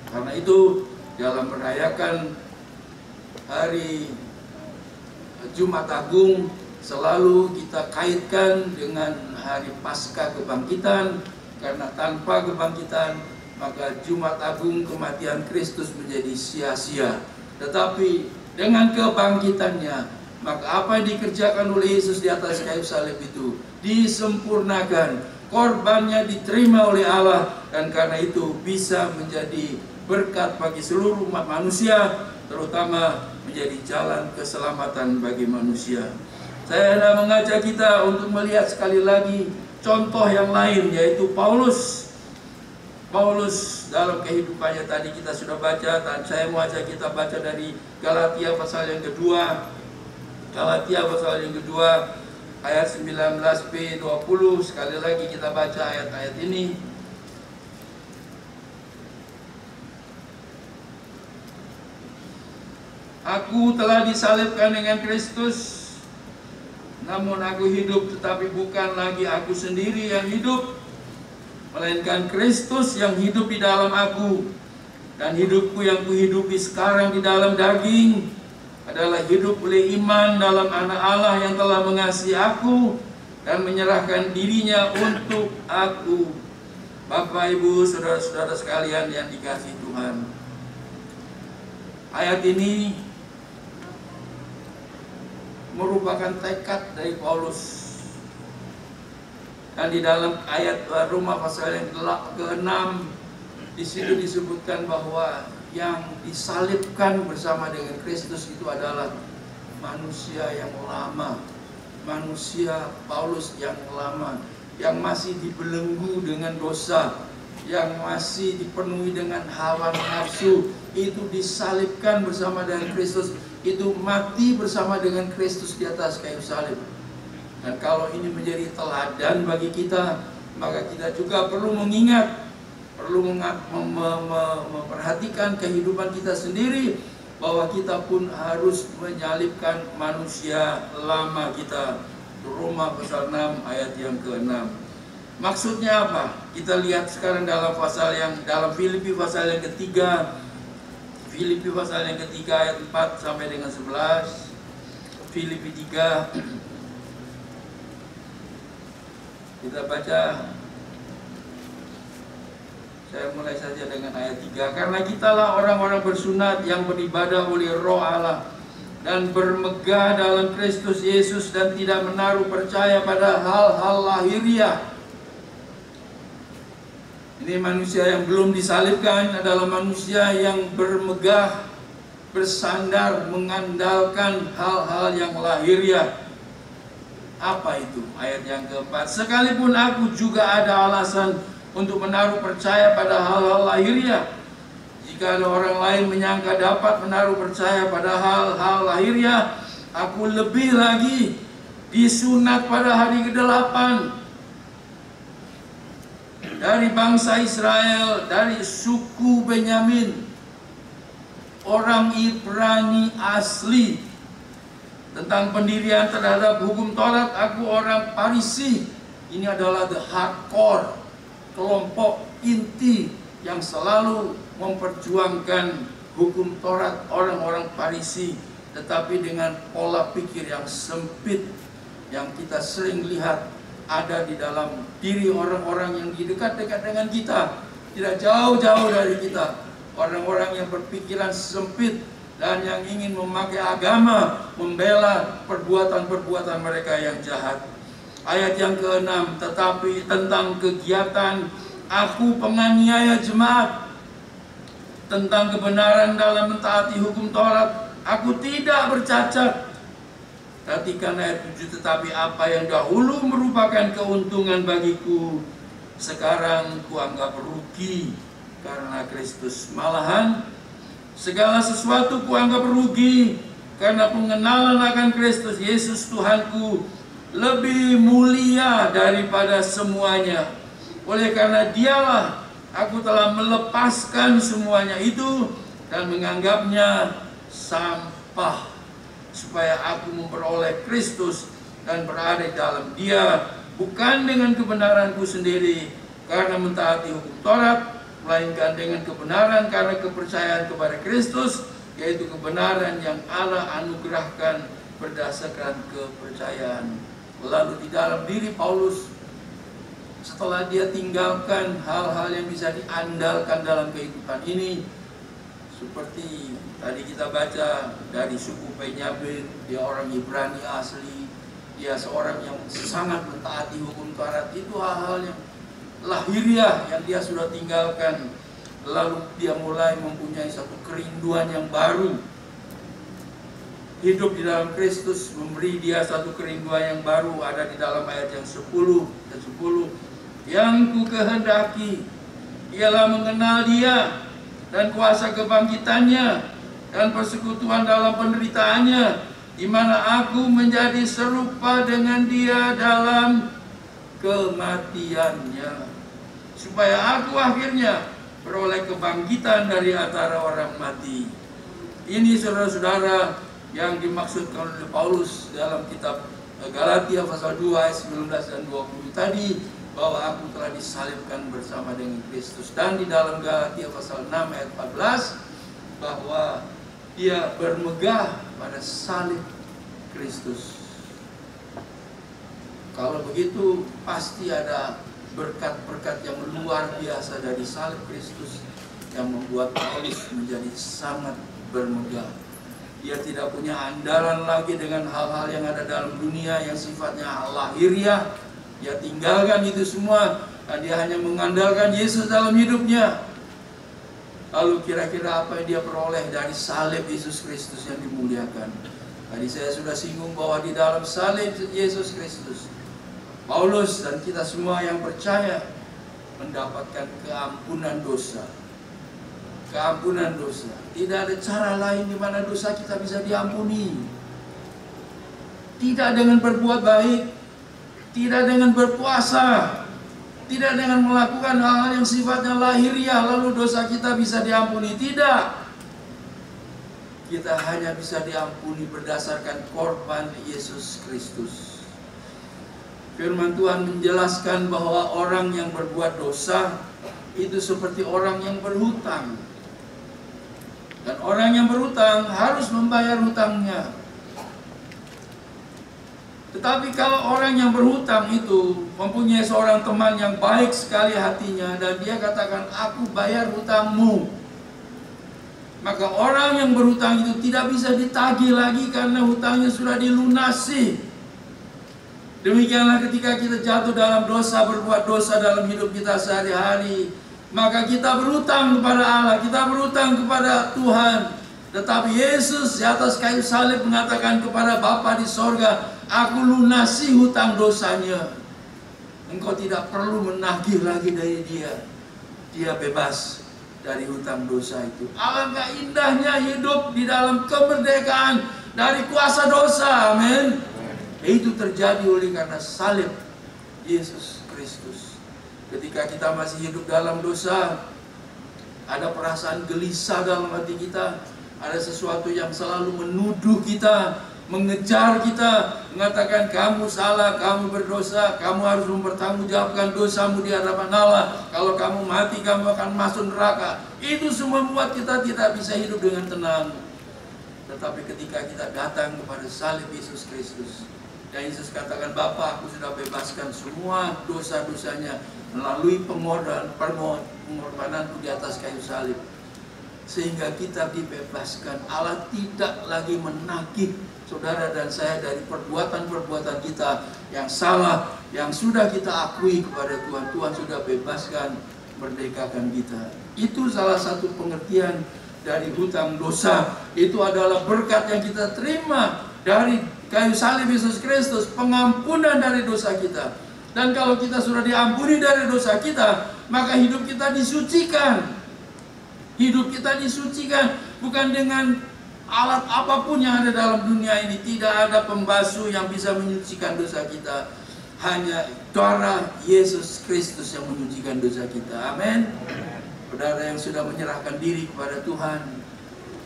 Karena itu dalam merayakan hari Jumat Agung selalu kita kaitkan dengan hari Paskah kebangkitan, karena tanpa kebangkitan maka Jumat Agung kematian Kristus menjadi sia-sia. Tetapi dengan kebangkitannya, maka apa yang dikerjakan oleh Yesus di atas kayu salib itu disempurnakan, korbannya diterima oleh Allah, dan karena itu bisa menjadi berkat bagi seluruh umat manusia, terutama menjadi jalan keselamatan bagi manusia. Saya hendak mengajak kita untuk melihat sekali lagi contoh yang lain, yaitu Paulus dalam kehidupannya tadi kita sudah baca, dan saya mau ajak kita baca dari Galatia pasal yang kedua. Galatia pasal yang kedua ayat 19b-20. Sekali lagi kita baca ayat-ayat ini. Aku telah disalibkan dengan Kristus, namun aku hidup, tetapi bukan lagi aku sendiri yang hidup, melainkan Kristus yang hidup di dalam aku. Dan hidupku yang kuhidupi sekarang di dalam daging adalah hidup oleh iman dalam Anak Allah yang telah mengasihi aku dan menyerahkan dirinya untuk aku. Bapak, Ibu, saudara-saudara sekalian yang dikasihi Tuhan, ayat ini merupakan tekad dari Paulus. Dan di dalam ayat Roma pasal yang ke-6, di situ disebutkan bahwa yang disalibkan bersama dengan Kristus itu adalah manusia yang lama, manusia Paulus yang lama, yang masih dibelenggu dengan dosa, yang masih dipenuhi dengan hawa nafsu, itu disalibkan bersama dengan Kristus, itu mati bersama dengan Kristus di atas kayu salib. Dan kalau ini menjadi teladan bagi kita, maka kita juga perlu mengingat, perlu memperhatikan kehidupan kita sendiri, bahwa kita pun harus menyalibkan manusia lama kita. Roma pasal 6 ayat yang ke-6. Maksudnya apa? Kita lihat sekarang dalam Filipi pasal yang ketiga. Filipi pasal yang ketiga ayat 4 sampai dengan 11. Filipi 3. Kita baca. Saya mulai saja dengan ayat 3. Karena kitalah orang-orang bersunat yang beribadah oleh Roh Allah dan bermegah dalam Kristus Yesus dan tidak menaruh percaya pada hal-hal lahiriah. Ini manusia yang belum disalibkan adalah manusia yang bermegah, bersandar, mengandalkan hal-hal yang lahiriah. Apa itu? Ayat yang keempat. Sekalipun aku juga ada alasan untuk menaruh percaya pada hal-hal lahiriah. Jika ada orang lain menyangka dapat menaruh percaya pada hal-hal lahiriah, aku lebih lagi disunat pada hari ke-8 dari bangsa Israel, dari suku Benyamin, orang Ibrani asli. Tentang pendirian terhadap hukum Taurat, aku orang Farisi. Ini adalah the hardcore, kelompok inti yang selalu memperjuangkan hukum Taurat, orang-orang Farisi, tetapi dengan pola pikir yang sempit yang kita sering lihat ada di dalam diri orang-orang yang dekat-dekat dengan kita, tidak jauh-jauh dari kita. Orang-orang yang berpikiran sempit dan yang ingin memakai agama membela perbuatan-perbuatan mereka yang jahat. Ayat yang ke-6, tetapi tentang kegiatan aku penganiaya jemaat, tentang kebenaran dalam mentaati hukum Taurat, aku tidak bercacat. Perhatikan ayat 7, tetapi apa yang dahulu merupakan keuntungan bagiku, sekarang kuanggap rugi karena Kristus. Malahan segala sesuatu kuanggap rugi karena pengenalan akan Kristus Yesus Tuhanku lebih mulia daripada semuanya. Oleh karena dialah aku telah melepaskan semuanya itu dan menganggapnya sampah, supaya aku memperoleh Kristus dan berada dalam Dia, bukan dengan kebenaranku sendiri karena mentaati hukum Taurat, melainkan dengan kebenaran karena kepercayaan kepada Kristus, yaitu kebenaran yang Allah anugerahkan berdasarkan kepercayaan. Lalu di dalam diri Paulus, setelah dia tinggalkan hal-hal yang bisa diandalkan dalam kehidupan ini, Seperti tadi kita baca dari suku Benyamin, dia orang Ibrani asli, dia seorang yang sangat mentaati hukum Taurat. Itu hal-hal yang lahiriah yang dia sudah tinggalkan. Lalu dia mulai mempunyai satu kerinduan yang baru. Hidup di dalam Kristus memberi dia satu kerinduan yang baru. Ada di dalam ayat yang 10 dan 10. Yang ku kehendaki ialah mengenal dia dan kuasa kebangkitannya dan persekutuan dalam penderitaannya, di mana aku menjadi serupa dengan dia dalam kematiannya, supaya aku akhirnya beroleh kebangkitan dari antara orang mati. Ini saudara-saudara yang dimaksudkan oleh Paulus dalam kitab Galatia pasal 2 ayat 19 dan 20 tadi, bahwa aku telah disalibkan bersama dengan Kristus. Dan di dalam Galatia pasal 6 ayat 14, bahwa dia bermegah pada salib Kristus. Kalau begitu pasti ada berkat-berkat yang luar biasa dari salib Kristus yang membuat Paulus menjadi sangat bermegah. Dia tidak punya andalan lagi dengan hal-hal yang ada dalam dunia yang sifatnya lahiriah. Dia tinggalkan itu semua dan dia hanya mengandalkan Yesus dalam hidupnya. Lalu kira-kira apa yang dia peroleh dari salib Yesus Kristus yang dimuliakan? Tadi saya sudah singgung bahwa di dalam salib Yesus Kristus, Paulus dan kita semua yang percaya mendapatkan keampunan dosa. Keampunan dosa. Tidak ada cara lain di mana dosa kita bisa diampuni. Tidak dengan berbuat baik, tidak dengan berpuasa, tidak dengan melakukan hal-hal yang sifatnya lahiriah lalu dosa kita bisa diampuni. Tidak. Kita hanya bisa diampuni berdasarkan korban Yesus Kristus. Firman Tuhan menjelaskan bahwa orang yang berbuat dosa itu seperti orang yang berhutang. Dan orang yang berhutang harus membayar hutangnya. Tetapi kalau orang yang berhutang itu mempunyai seorang teman yang baik sekali hatinya dan dia katakan, aku bayar hutangmu, maka orang yang berhutang itu tidak bisa ditagih lagi karena hutangnya sudah dilunasi. Demikianlah ketika kita jatuh dalam dosa, berbuat dosa dalam hidup kita sehari-hari, maka kita berhutang kepada Allah, kita berhutang kepada Tuhan. Tetapi Yesus di atas kayu salib mengatakan kepada Bapa di sorga, aku lunasi hutang dosanya. Engkau tidak perlu menagih lagi dari dia. Dia bebas dari hutang dosa itu. Alangkah indahnya hidup di dalam kemerdekaan dari kuasa dosa. Amin. Itu terjadi oleh karena salib Yesus Kristus. Ketika kita masih hidup dalam dosa, ada perasaan gelisah dalam hati kita, ada sesuatu yang selalu menuduh kita, mengejar kita, mengatakan kamu salah, kamu berdosa, kamu harus mempertanggungjawabkan dosamu di hadapan Allah. Kalau kamu mati, kamu akan masuk neraka. Itu semua membuat kita tidak bisa hidup dengan tenang. Tetapi ketika kita datang kepada salib Yesus Kristus, dan Yesus katakan, Bapa, aku sudah bebaskan semua dosa-dosanya melalui pengorbananku di atas kayu salib. Sehingga kita dibebaskan. Allah tidak lagi menagih saudara dan saya dari perbuatan-perbuatan kita yang salah, yang sudah kita akui kepada Tuhan. Tuhan sudah bebaskan, merdekakan kita. Itu salah satu pengertian dari hutang dosa. Itu adalah berkat yang kita terima dari kayu salib Yesus Kristus, pengampunan dari dosa kita. Dan kalau kita sudah diampuni dari dosa kita, maka hidup kita disucikan. Hidup kita disucikan bukan dengan alat apapun yang ada dalam dunia ini. Tidak ada pembasuh yang bisa menyucikan dosa kita. Hanya darah Yesus Kristus yang menyucikan dosa kita. Amin. Saudara yang sudah menyerahkan diri kepada Tuhan,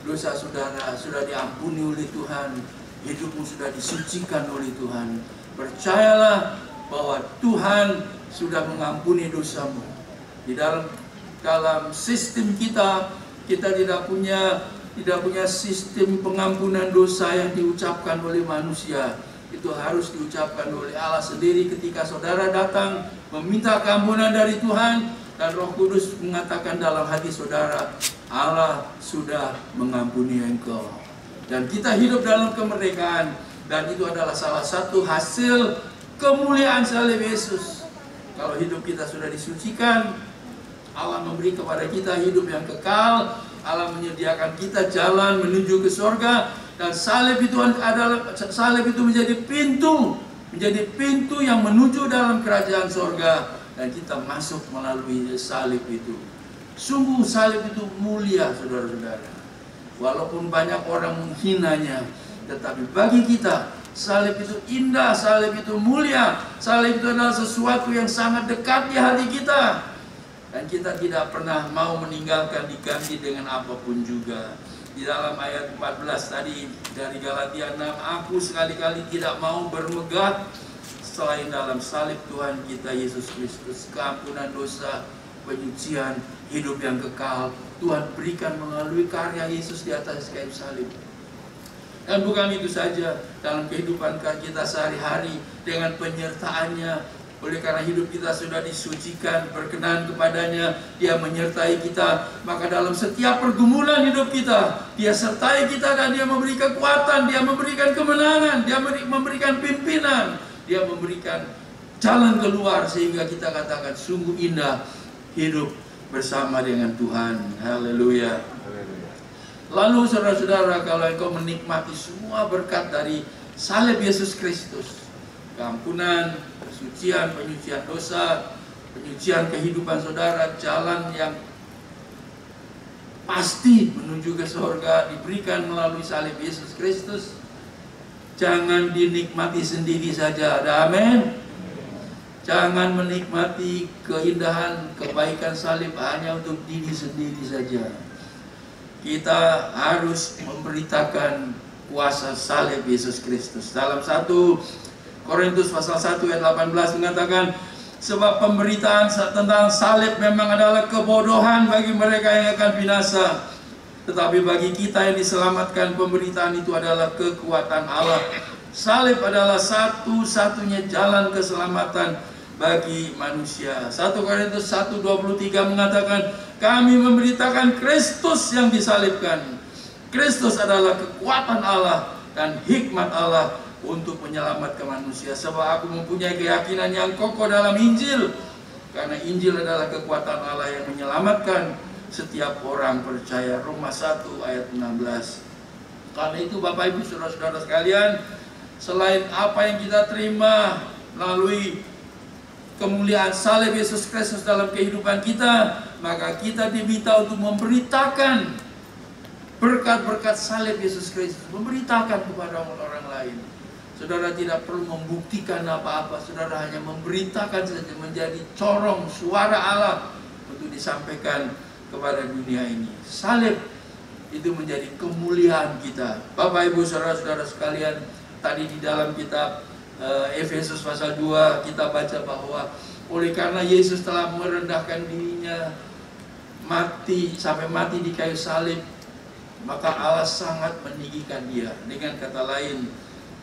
dosa saudara sudah diampuni oleh Tuhan. Hidupmu sudah disucikan oleh Tuhan. Percayalah bahwa Tuhan sudah mengampuni dosamu. Di dalam sistem kita tidak punya sistem pengampunan dosa yang diucapkan oleh manusia. Itu harus diucapkan oleh Allah sendiri ketika saudara datang meminta keampunan dari Tuhan, dan Roh Kudus mengatakan dalam hati saudara, Allah sudah mengampuni engkau. Dan kita hidup dalam kemerdekaan, dan itu adalah salah satu hasil kemuliaan salib Yesus. Kalau hidup kita sudah disucikan, Allah memberi kepada kita hidup yang kekal, Allah menyediakan kita jalan menuju ke surga, dan salib itu menjadi pintu yang menuju dalam kerajaan surga, dan kita masuk melalui salib itu. Sungguh salib itu mulia, saudara-saudara. Walaupun banyak orang menghinanya, tetapi bagi kita salib itu indah, salib itu mulia, salib itu adalah sesuatu yang sangat dekat di hati kita. Dan kita tidak pernah mau meninggalkan, diganti dengan apapun juga. Di dalam ayat 14 tadi dari Galatia 6, aku sekali-kali tidak mau bermegah selain dalam salib Tuhan kita Yesus Kristus. Keampunan dosa, penyucian, hidup yang kekal Tuhan berikan melalui karya Yesus di atas kayu salib. Dan bukan itu saja, dalam kehidupan kita sehari-hari dengan penyertaannya. Oleh karena hidup kita sudah disucikan, berkenan kepadanya, Dia menyertai kita. Maka dalam setiap pergumulan hidup kita, Dia sertai kita, dan Dia memberi kekuatan, Dia memberikan kemenangan, Dia memberikan pimpinan, Dia memberikan jalan keluar, sehingga kita katakan sungguh indah hidup bersama dengan Tuhan. Haleluya. Lalu saudara-saudara, kalau engkau menikmati semua berkat dari salib Yesus Kristus, keampunan, kesucian, penyucian dosa, penyucian kehidupan saudara, jalan yang pasti menuju ke surga diberikan melalui salib Yesus Kristus, jangan dinikmati sendiri saja. Amin. Jangan menikmati keindahan, kebaikan salib hanya untuk diri sendiri saja. Kita harus memberitakan kuasa salib Yesus Kristus. Dalam 1 Korintus pasal 1 ayat 18 mengatakan, sebab pemberitaan tentang salib memang adalah kebodohan bagi mereka yang akan binasa, tetapi bagi kita yang diselamatkan, pemberitaan itu adalah kekuatan Allah. Salib adalah satu-satunya jalan keselamatan bagi manusia. 1 Korintus 1:23 mengatakan, kami memberitakan Kristus yang disalibkan. Kristus adalah kekuatan Allah dan hikmat Allah untuk menyelamatkan manusia. Sebab aku mempunyai keyakinan yang kokoh dalam Injil, karena Injil adalah kekuatan Allah yang menyelamatkan setiap orang percaya. Roma 1 ayat 16. Karena itu Bapak Ibu saudara-saudara sekalian, selain apa yang kita terima melalui kemuliaan salib Yesus Kristus dalam kehidupan kita, maka kita diminta untuk memberitakan berkat-berkat salib Yesus Kristus, memberitakan kepada orang lain. Saudara tidak perlu membuktikan apa-apa, saudara hanya memberitakan saja, menjadi corong suara Allah untuk disampaikan kepada dunia ini. Salib itu menjadi kemuliaan kita. Bapak Ibu saudara-saudara sekalian, tadi di dalam kitab Efesus pasal 2 kita baca bahwa oleh karena Yesus telah merendahkan dirinya sampai mati di kayu salib, maka Allah sangat meninggikan Dia. Dengan kata lain,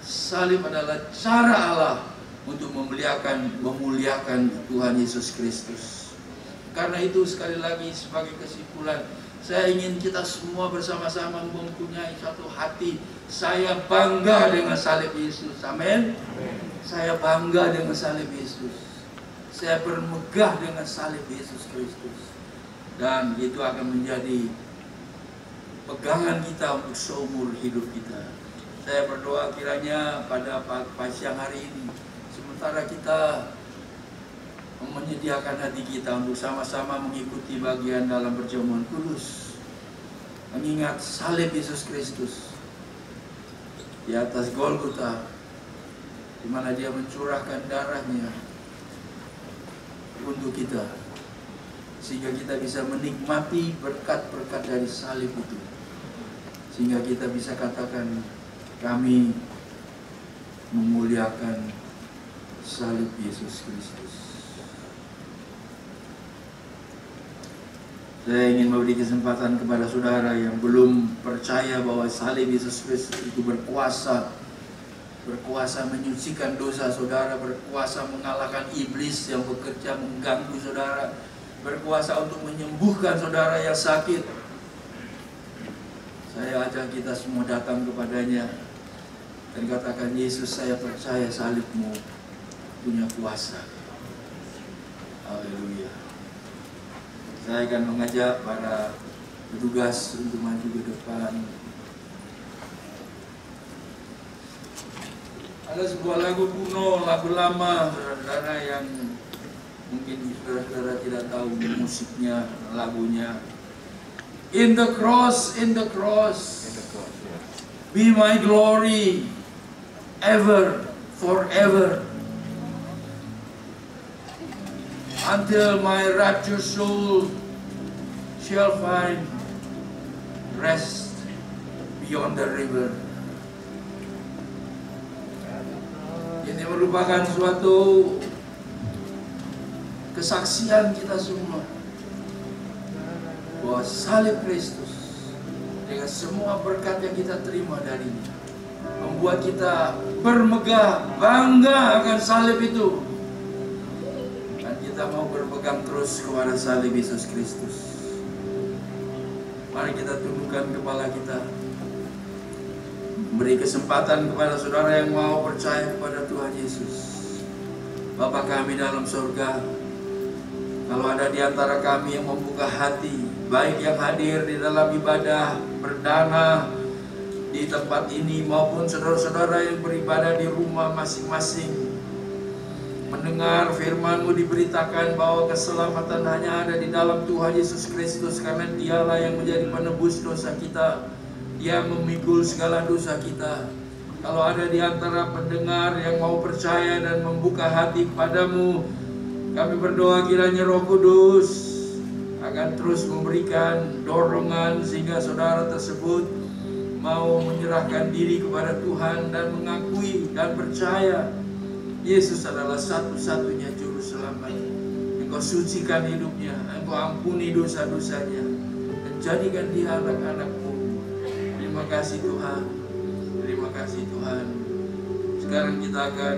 salib adalah cara Allah untuk memuliakan Tuhan Yesus Kristus. Karena itu sekali lagi sebagai kesimpulan, saya ingin kita semua bersama-sama mempunyai satu hati. Saya bangga dengan salib Yesus. Amin. Saya bangga dengan salib Yesus. Saya bermegah dengan salib Yesus Kristus. Dan itu akan menjadi pegangan kita untuk seumur hidup kita. Saya berdoa kiranya pada siang hari ini, sementara kita menyediakan hati kita untuk sama-sama mengikuti bagian dalam perjamuan kudus, mengingat salib Yesus Kristus di atas Golgota, di mana Dia mencurahkan darahnya untuk kita, sehingga kita bisa menikmati berkat-berkat dari salib itu, sehingga kita bisa katakan, kami memuliakan salib Yesus Kristus. Saya ingin memberi kesempatan kepada saudara yang belum percaya bahwa salib Yesus Kristus itu berkuasa menyucikan dosa saudara, berkuasa mengalahkan iblis yang bekerja mengganggu saudara, berkuasa untuk menyembuhkan saudara yang sakit, Saya ajak kita semua datang kepadanya dan katakan, Yesus, saya percaya salib-Mu punya kuasa. Haleluya. Saya akan mengajak para petugas untuk maju ke depan. Ada sebuah lagu kuno, lagu lama, saudara-saudara, yang mungkin saudara-saudara tidak tahu musiknya, lagunya. In the cross, be my glory, ever, forever. Until my raptured soul shall find rest beyond the river. Ini merupakan suatu kesaksian kita semua bahwa salib Kristus dengan semua berkat yang kita terima darinya membuat kita bermegah, bangga akan salib itu, dan kita mau berpegang terus kepada salib Yesus Kristus. Mari kita tundukkan kepala kita, beri kesempatan kepada saudara yang mau percaya kepada Tuhan Yesus. Bapa kami dalam surga, kalau ada di antara kami yang membuka hati, baik yang hadir di dalam ibadah perdana di tempat ini maupun saudara-saudara yang beribadah di rumah masing-masing, mendengar firman-Mu diberitakan bahwa keselamatan hanya ada di dalam Tuhan Yesus Kristus, karena Dialah yang menjadi penebus dosa kita, Dia memikul segala dosa kita. Kalau ada di antara pendengar yang mau percaya dan membuka hati kepadamu, kami berdoa kiranya Roh Kudus akan terus memberikan dorongan sehingga saudara tersebut mau menyerahkan diri kepada Tuhan dan mengakui dan percaya Yesus adalah satu-satunya juru selamat. Engkau sucikan hidupnya, Engkau ampuni dosa-dosanya, dan jadikan dia anak-anak-Mu. Terima kasih Tuhan, terima kasih Tuhan. Sekarang kita akan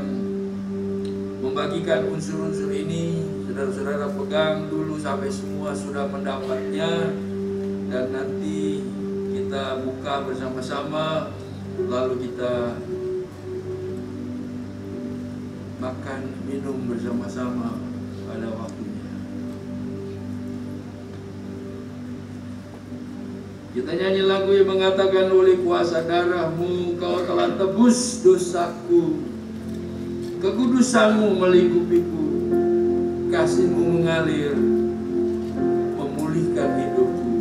membagikan unsur-unsur ini. Saudara-saudara pegang dulu sampai semua sudah mendapatnya, dan nanti kita buka bersama-sama, lalu kita makan minum bersama-sama pada waktunya. Kita nyanyi lagu yang mengatakan, oleh kuasa darah-Mu Kau telah tebus dosaku, kekudusan-Mu melingkupiku, kasih-Mu mengalir memulihkan hidupku.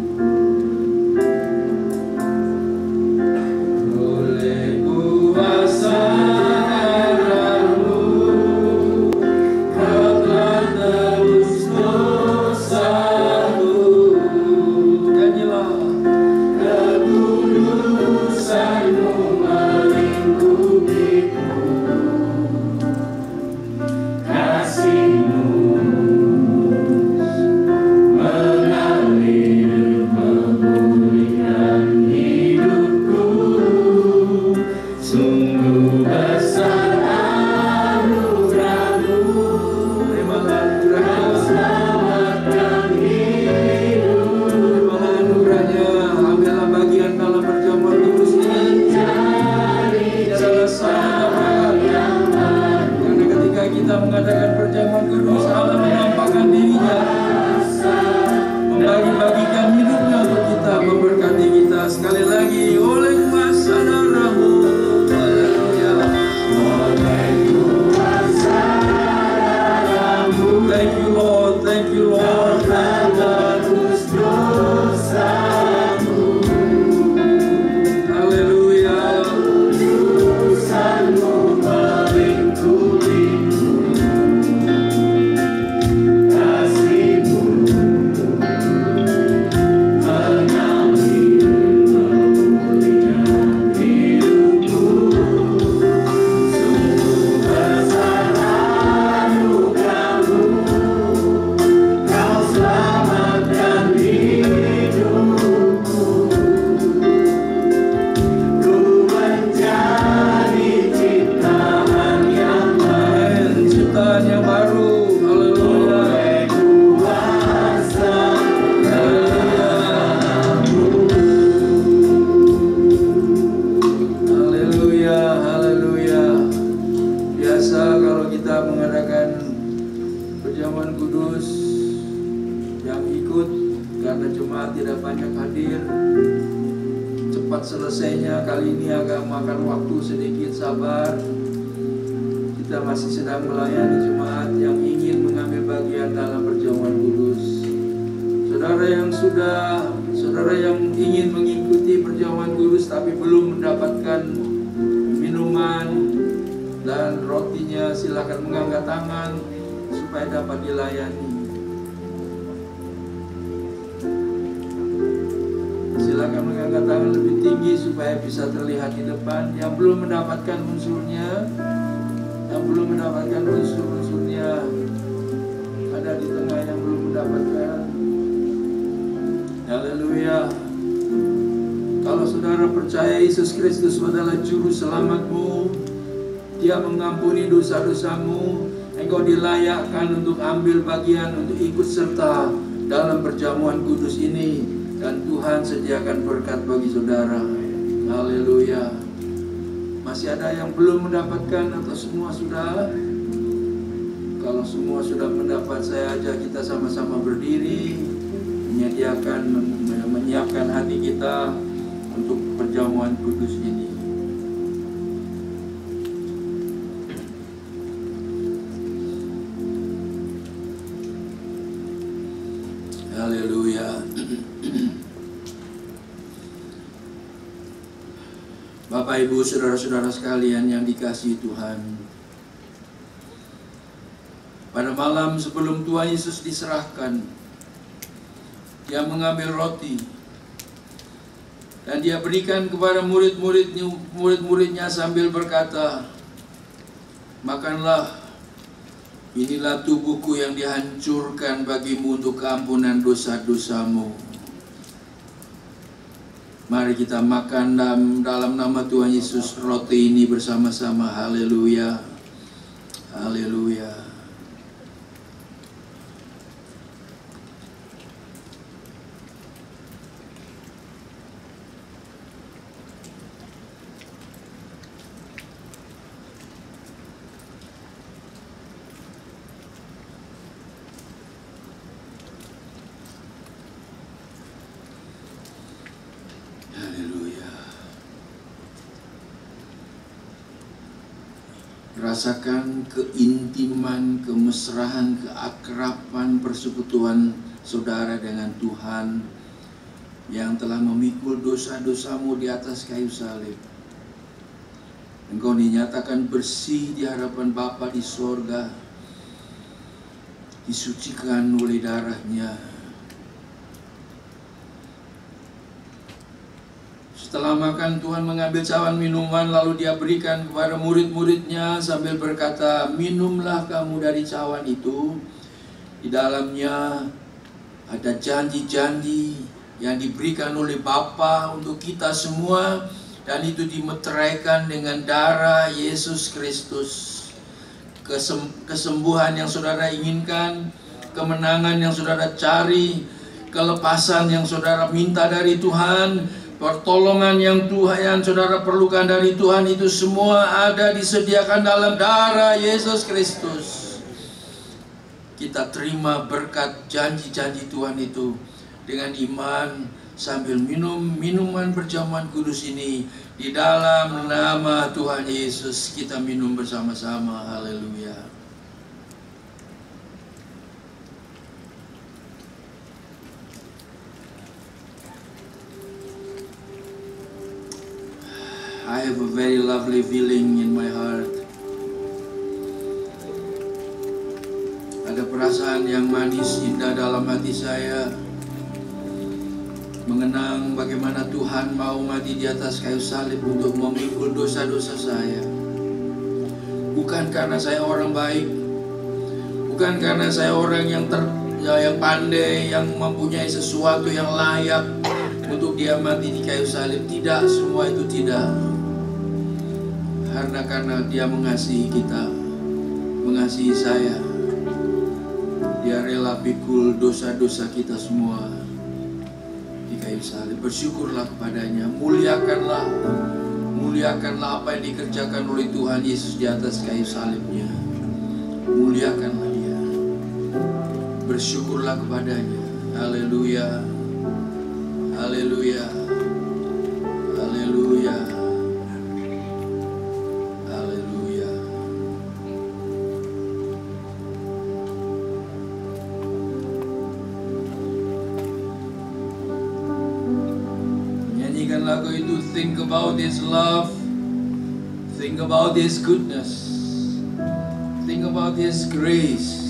Oleh kuasa darah-Mu Kau telah tebus dosaku. Nyanyilah. Kekudusan-Mu melingkupiku, kasih-Mu cepat selesainya. Kali ini agak makan waktu sedikit, sabar. Kita masih sedang melayani jemaat yang ingin mengambil bagian dalam perjamuan kudus. Saudara yang ingin mengikuti perjamuan kudus tapi belum mendapatkan minuman dan rotinya, silakan mengangkat tangan supaya dapat dilayani. Silakan mengangkat tangan lebih tinggi supaya bisa terlihat di depan. Yang belum mendapatkan unsurnya, unsurnya ada di tengah yang belum mendapatkan. Haleluya. Kalau saudara percaya Yesus Kristus adalah juru selamatmu, Dia mengampuni dosa-dosamu, engkau dilayakkan untuk ambil bagian, untuk ikut serta dalam perjamuan kudus ini, dan Tuhan sediakan berkat bagi saudara. Haleluya. Masih ada yang belum mendapatkan atau semua sudah? Kalau semua sudah mendapat, saya ajak kita sama-sama berdiri, menyiapkan hati kita untuk perjamuan kudus ini. Haleluya. Bapak, Ibu, saudara-saudara sekalian yang dikasihi Tuhan, pada malam sebelum Tuhan Yesus diserahkan, Dia mengambil roti dan Dia berikan kepada murid-muridnya sambil berkata, "Makanlah, inilah tubuhku yang dihancurkan bagimu untuk keampunan dosa-dosamu." Mari kita makan dalam nama Tuhan Yesus roti ini bersama-sama. Haleluya. Haleluya. Rasakan keintiman, kemesraan, keakraban, persekutuan saudara dengan Tuhan yang telah memikul dosa-dosamu di atas kayu salib. Engkau dinyatakan bersih di hadapan Bapa di sorga, disucikan oleh darah-Nya. Setelah makan, Tuhan mengambil cawan minuman, lalu Dia berikan kepada murid-muridnya sambil berkata, "Minumlah kamu dari cawan itu. Di dalamnya ada janji-janji yang diberikan oleh Bapa untuk kita semua, dan itu dimeteraikan dengan darah Yesus Kristus. Kesembuhan yang saudara inginkan, kemenangan yang saudara cari, kelepasan yang saudara minta dari Tuhan, pertolongan yang saudara perlukan dari Tuhan, itu semua ada disediakan dalam darah Yesus Kristus. Kita terima berkat janji-janji Tuhan itu dengan iman sambil minum minuman perjamuan kudus ini di dalam nama Tuhan Yesus. Kita minum bersama-sama. Haleluya. I have a very lovely feeling in my heart. Ada perasaan yang manis, indah dalam hati saya, mengenang bagaimana Tuhan mau mati di atas kayu salib untuk memikul dosa-dosa saya. Bukan karena saya orang baik, bukan karena saya orang yang pandai, yang mempunyai sesuatu yang layak untuk Dia mati di kayu salib. Tidak, semua itu tidak. Karena Dia mengasihi kita, mengasihi saya. Dia rela pikul dosa-dosa kita semua di kayu salib. Bersyukurlah kepada-Nya, muliakanlah apa yang dikerjakan oleh Tuhan Yesus di atas kayu salib-Nya. Muliakanlah Dia, bersyukurlah kepada-Nya. Haleluya, haleluya, haleluya. think about His love, think about His goodness, think about His grace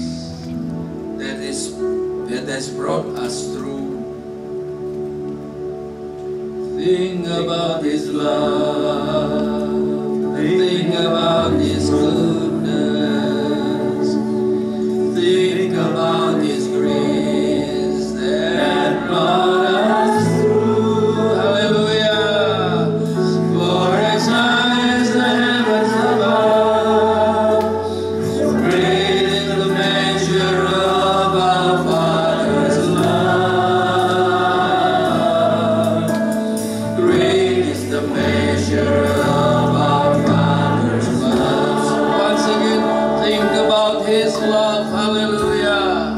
that has brought us through. Think about His love, think about His goodness, think about His grace that brought us through. Hallelujah. For as high as the heavens above, so great is the measure of our Father's love. Great is the measure of our Father's love. So once again, think about His love. Hallelujah.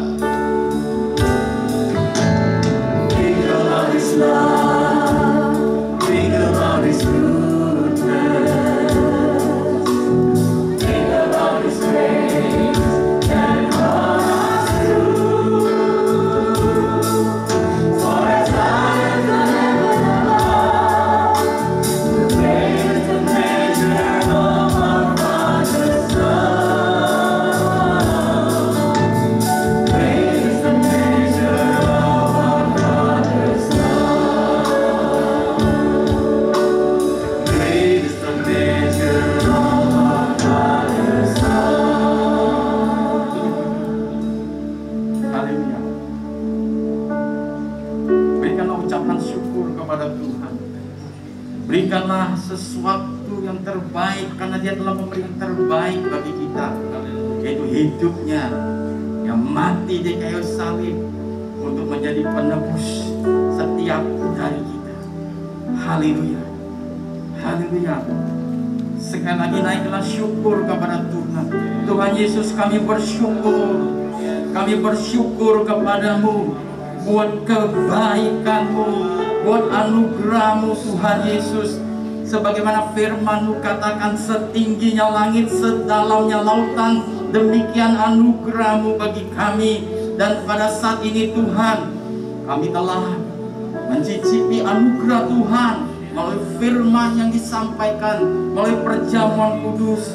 Think about His love. Think about His goodness. Think about His grace that brought us through. For as high as the heaven above, the great is the measure of our Father's love. Great is the measure of our Father's love. Great is the measure of our Father's love. Haleluya. Berikanlah ucapan syukur kepada Tuhan. Berikanlah sesuatu yang terbaik, karena Dia telah memberi yang terbaik bagi kita, yaitu hidupnya yang mati di kayu salib untuk menjadi penebus setiap dari kita. Haleluya. Haleluya. Sekali lagi naiklah syukur kepada Tuhan. Tuhan Yesus, kami bersyukur. Kami bersyukur kepadamu buat kebaikan-Mu, buat anugerah-Mu Tuhan Yesus. Sebagaimana firman-Mu katakan, setingginya langit, sedalamnya lautan, demikian anugerah-Mu bagi kami. Dan pada saat ini Tuhan, kami telah mencicipi anugerah Tuhan melalui firman yang disampaikan, melalui perjamuan kudus.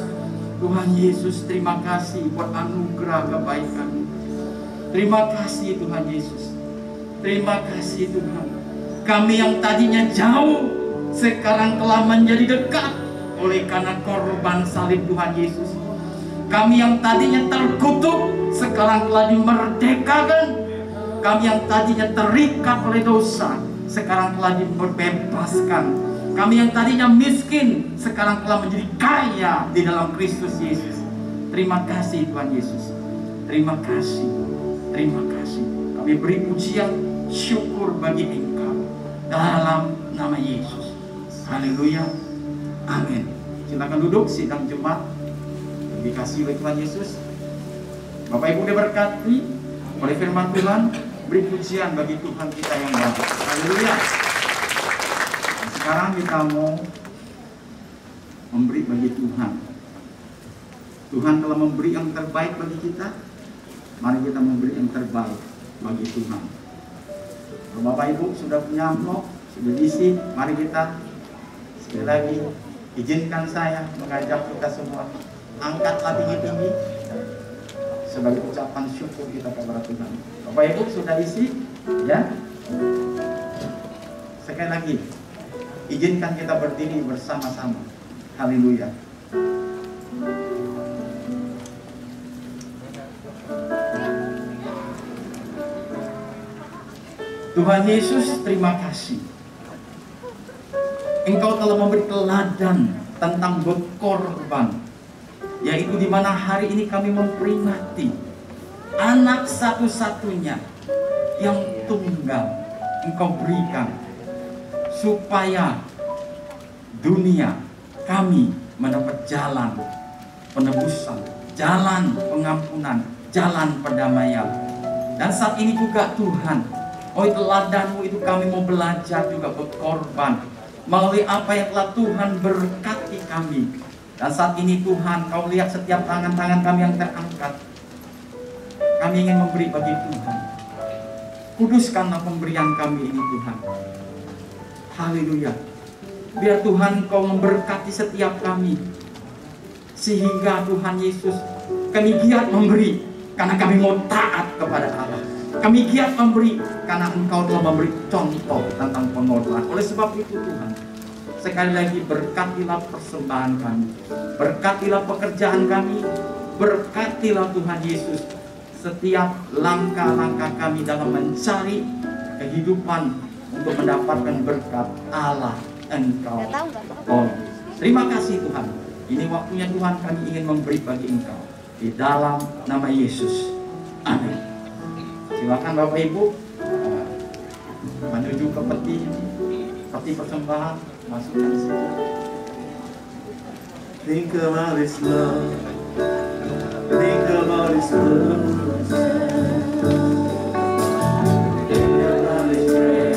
Tuhan Yesus, terima kasih buat anugerah kebaikan-Mu. Terima kasih Tuhan Yesus. Terima kasih Tuhan. Kami yang tadinya jauh, sekarang telah menjadi dekat oleh karena korban salib Tuhan Yesus. Kami yang tadinya terkutuk, sekarang telah dimerdekakan. Kami yang tadinya terikat oleh dosa, sekarang telah dibebaskan. Kami yang tadinya miskin, sekarang telah menjadi kaya di dalam Kristus Yesus. Terima kasih Tuhan Yesus. Terima kasih. Terima kasih. Kami beri pujian, syukur bagi Engkau dalam nama Yesus. Haleluya. Amin. Silakan duduk, sidang jemaat dikasih oleh Tuhan Yesus. Bapak Ibu diberkati oleh firman Tuhan. Beri pujian bagi Tuhan kita yang baik. Haleluya. Sekarang kita mau memberi bagi Tuhan. Tuhan telah memberi yang terbaik bagi kita. Mari kita memberi yang terbaik bagi Tuhan. Kalau Bapak Ibu sudah punya amplop, sudah diisi, mari kita sekali lagi izinkan saya mengajak kita semua, angkatlah tinggi-tinggi sebagai ucapan syukur kita kepada Tuhan. Bapak Ibu sudah isi, ya? Sekali lagi, izinkan kita berdiri bersama-sama. Haleluya. Tuhan Yesus, terima kasih. Engkau telah memberi teladan tentang berkorban, yaitu di mana hari ini kami memperingati anak satu-satunya yang tunggal Engkau berikan, supaya dunia kami mendapat jalan penebusan, jalan pengampunan, jalan perdamaian. Dan saat ini juga Tuhan, teladan-Mu itu kami mau belajar juga berkorban melalui apa yang telah Tuhan berkati kami. Dan saat ini Tuhan, Kau lihat setiap tangan-tangan kami yang terangkat. Kami ingin memberi bagi Tuhan. Kuduskanlah pemberian kami ini Tuhan. Haleluya. Biar Tuhan Kau memberkati setiap kami, sehingga Tuhan Yesus, kami giat memberi karena kami mau taat kepada Allah. Kami giat memberi karena Engkau telah memberi contoh tentang pengorbanan. Oleh sebab itu Tuhan, sekali lagi berkatilah persembahan kami, berkatilah pekerjaan kami, berkatilah Tuhan Yesus setiap langkah-langkah kami dalam mencari kehidupan untuk mendapatkan berkat Allah Engkau. Terima kasih Tuhan. Ini waktunya Tuhan, kami ingin memberi bagi Engkau di dalam nama Yesus. Amin. Silakan Bapak Ibu menuju ke peti persembahan, masukkan di situ. Think about His love. Think about His love. Think about His grace.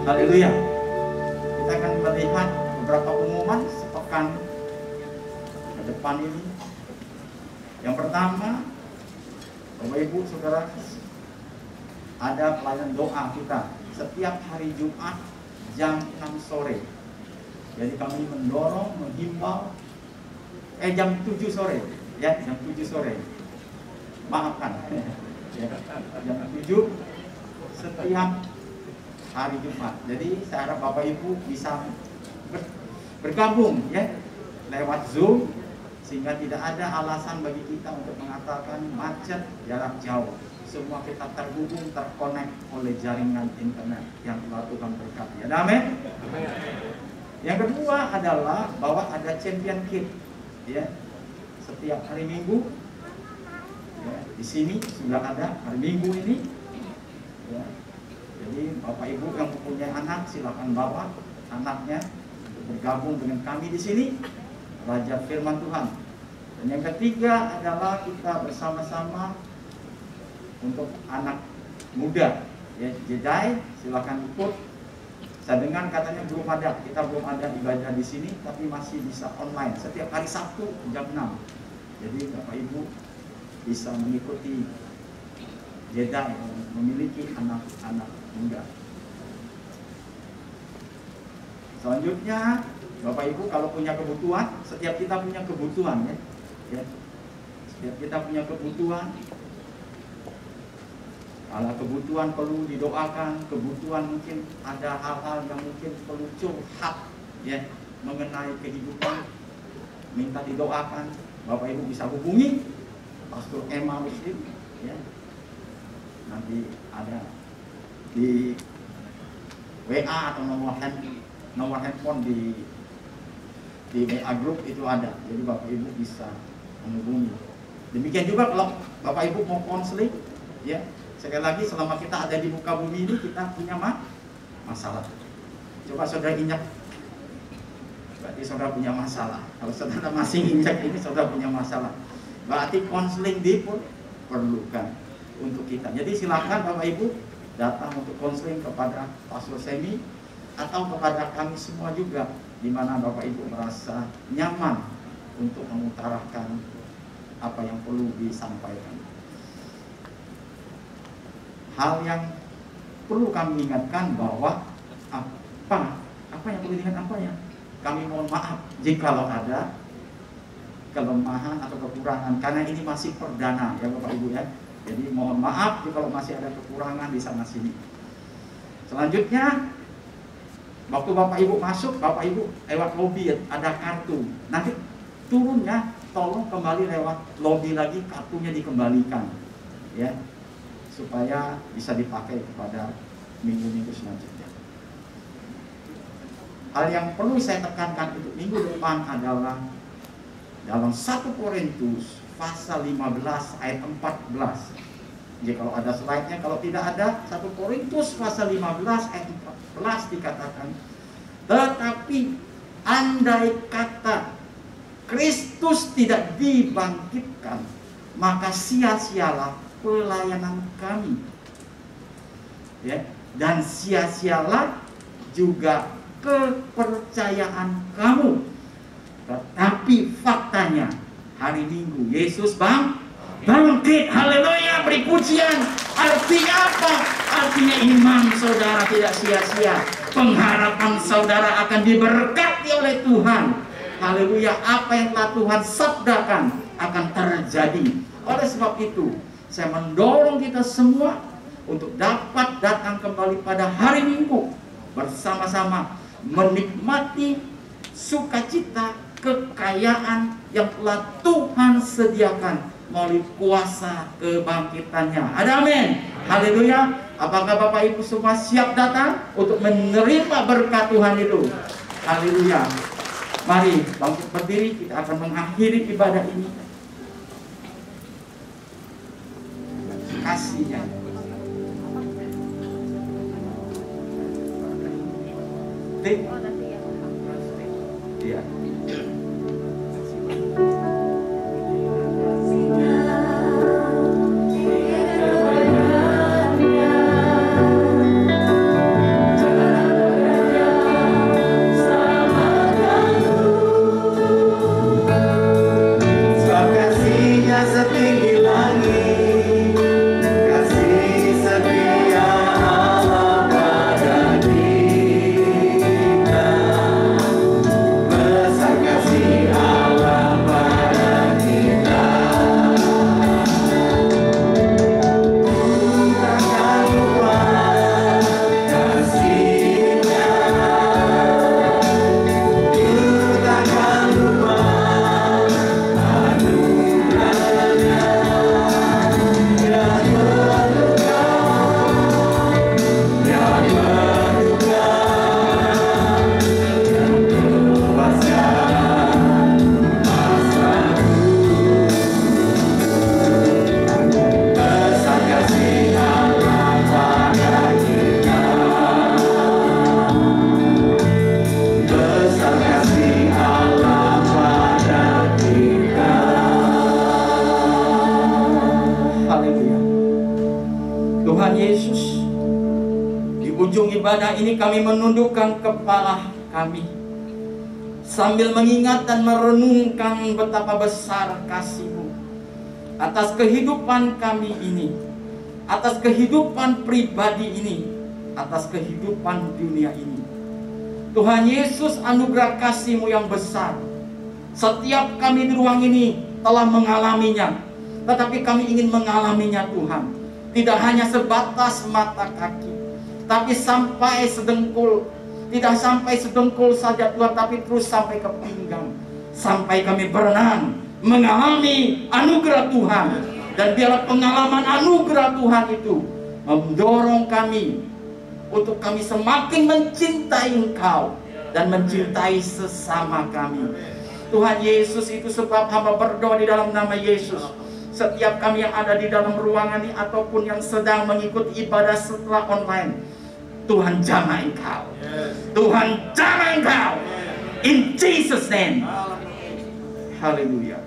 Haleluya. Kita akan melihat beberapa pengumuman sepekan ke depan ini. Yang pertama, Bapak Ibu Saudara, ada pelayanan doa kita setiap hari Jumat jam 6 sore. Jadi kami mendorong, menghimbau jam 7 sore, ya, jam 7 sore. Maafkan. Ya, jam 7 setiap hari Jumat. Jadi saya harap Bapak Ibu bisa bergabung ya lewat Zoom, sehingga tidak ada alasan bagi kita untuk mengatakan macet, jarak jauh. Semua kita terhubung, terkonek oleh jaringan internet yang telah Tuhan berkati. Amin. Yang kedua adalah bahwa ada champion kit ya. Setiap hari Minggu ya, di sini sudah ada hari Minggu ini ya. Jadi Bapak Ibu yang mempunyai anak silakan bawa anaknya untuk bergabung dengan kami di sini, belajar firman Tuhan. Dan yang ketiga adalah kita bersama-sama untuk anak muda ya, Jedi silakan ikut. Saya dengar katanya kita belum ada ibadah di sini, tapi masih bisa online setiap hari Sabtu jam 6. Jadi Bapak Ibu bisa mengikuti Jedi yang memiliki anak-anak muda. Selanjutnya Bapak Ibu kalau punya kebutuhan, setiap kita punya kebutuhan ya. Setiap kita punya kebutuhan. Kalau kebutuhan perlu didoakan, kebutuhan mungkin ada hal-hal yang mungkin perlu curhat ya mengenai kehidupan, minta didoakan, Bapak Ibu bisa hubungi Pastor Emma Muslim ya. Nanti ada di WA atau nomor handphone di WA group itu ada. Jadi Bapak Ibu bisa menghubungi. Demikian juga kalau Bapak Ibu mau konseling, ya sekali lagi selama kita ada di muka bumi ini kita punya masalah. Coba saudara injak, berarti saudara punya masalah. Kalau saudara masih injak ini, saudara punya masalah. Berarti konseling diperlukan untuk kita. Jadi silakan Bapak Ibu datang untuk konseling kepada Pastor Semi atau kepada kami semua juga, di mana Bapak Ibu merasa nyaman untuk mengutarakan apa yang perlu disampaikan. Hal yang perlu kami ingatkan bahwa apa yang perlu diingat apa ya? Kami mohon maaf jikalau ada kelemahan atau kekurangan, karena ini masih perdana ya Bapak Ibu ya. Jadi mohon maaf jikalau masih ada kekurangan di sana sini. Selanjutnya, waktu Bapak Ibu masuk, Bapak Ibu lewat lobi ada kartu. Nanti turunnya tolong kembali lewat lobi lagi, kartunya dikembalikan ya, supaya bisa dipakai kepada minggu-minggu selanjutnya. Hal yang perlu saya tekankan untuk minggu depan adalah dalam 1 Korintus pasal 15 ayat 14. Jadi kalau ada slide-nya, kalau tidak ada, 1 Korintus pasal 15 ayat 14 dikatakan, tetapi andai kata Kristus tidak dibangkitkan, maka sia-sialah pelayanan kami, ya, dan sia-sialah juga kepercayaan kamu. Tetapi faktanya hari Minggu Yesus bangkit. Haleluya, beri pujian. Artinya apa? Artinya iman saudara tidak sia-sia. Pengharapan saudara akan diberkati oleh Tuhan. Haleluya, apa yang telah Tuhan sabdakan akan terjadi. Oleh sebab itu, saya mendorong kita semua untuk dapat datang kembali pada hari Minggu bersama-sama menikmati sukacita kekayaan yang telah Tuhan sediakan melalui kuasa kebangkitannya. Ada amin. Haleluya. Apakah Bapak Ibu semua siap datang untuk menerima berkat Tuhan itu? Haleluya. Mari bangkit berdiri, kita akan mengakhiri ibadah ini. Kasihnya. Iya. Ibadah ini kami menundukkan kepala kami sambil mengingat dan merenungkan betapa besar kasih-Mu atas kehidupan kami ini, atas kehidupan pribadi ini, atas kehidupan dunia ini. Tuhan Yesus, anugerah kasih-Mu yang besar, setiap kami di ruang ini telah mengalaminya, tetapi kami ingin mengalaminya Tuhan, tidak hanya sebatas mata kaki, tapi sampai sedengkul. Tidak sampai sedengkul saja Tuhan, tapi terus sampai ke pinggang, sampai kami berenang mengalami anugerah Tuhan. Dan biarlah pengalaman anugerah Tuhan itu mendorong kami untuk kami semakin mencintai Engkau dan mencintai sesama kami. Tuhan Yesus, itu sebab hamba berdoa di dalam nama Yesus, setiap kami yang ada di dalam ruangan ini ataupun yang sedang mengikuti ibadah setelah online, Tuhan jamah engkau. Tuhan jamah engkau. In Jesus name. Haleluya.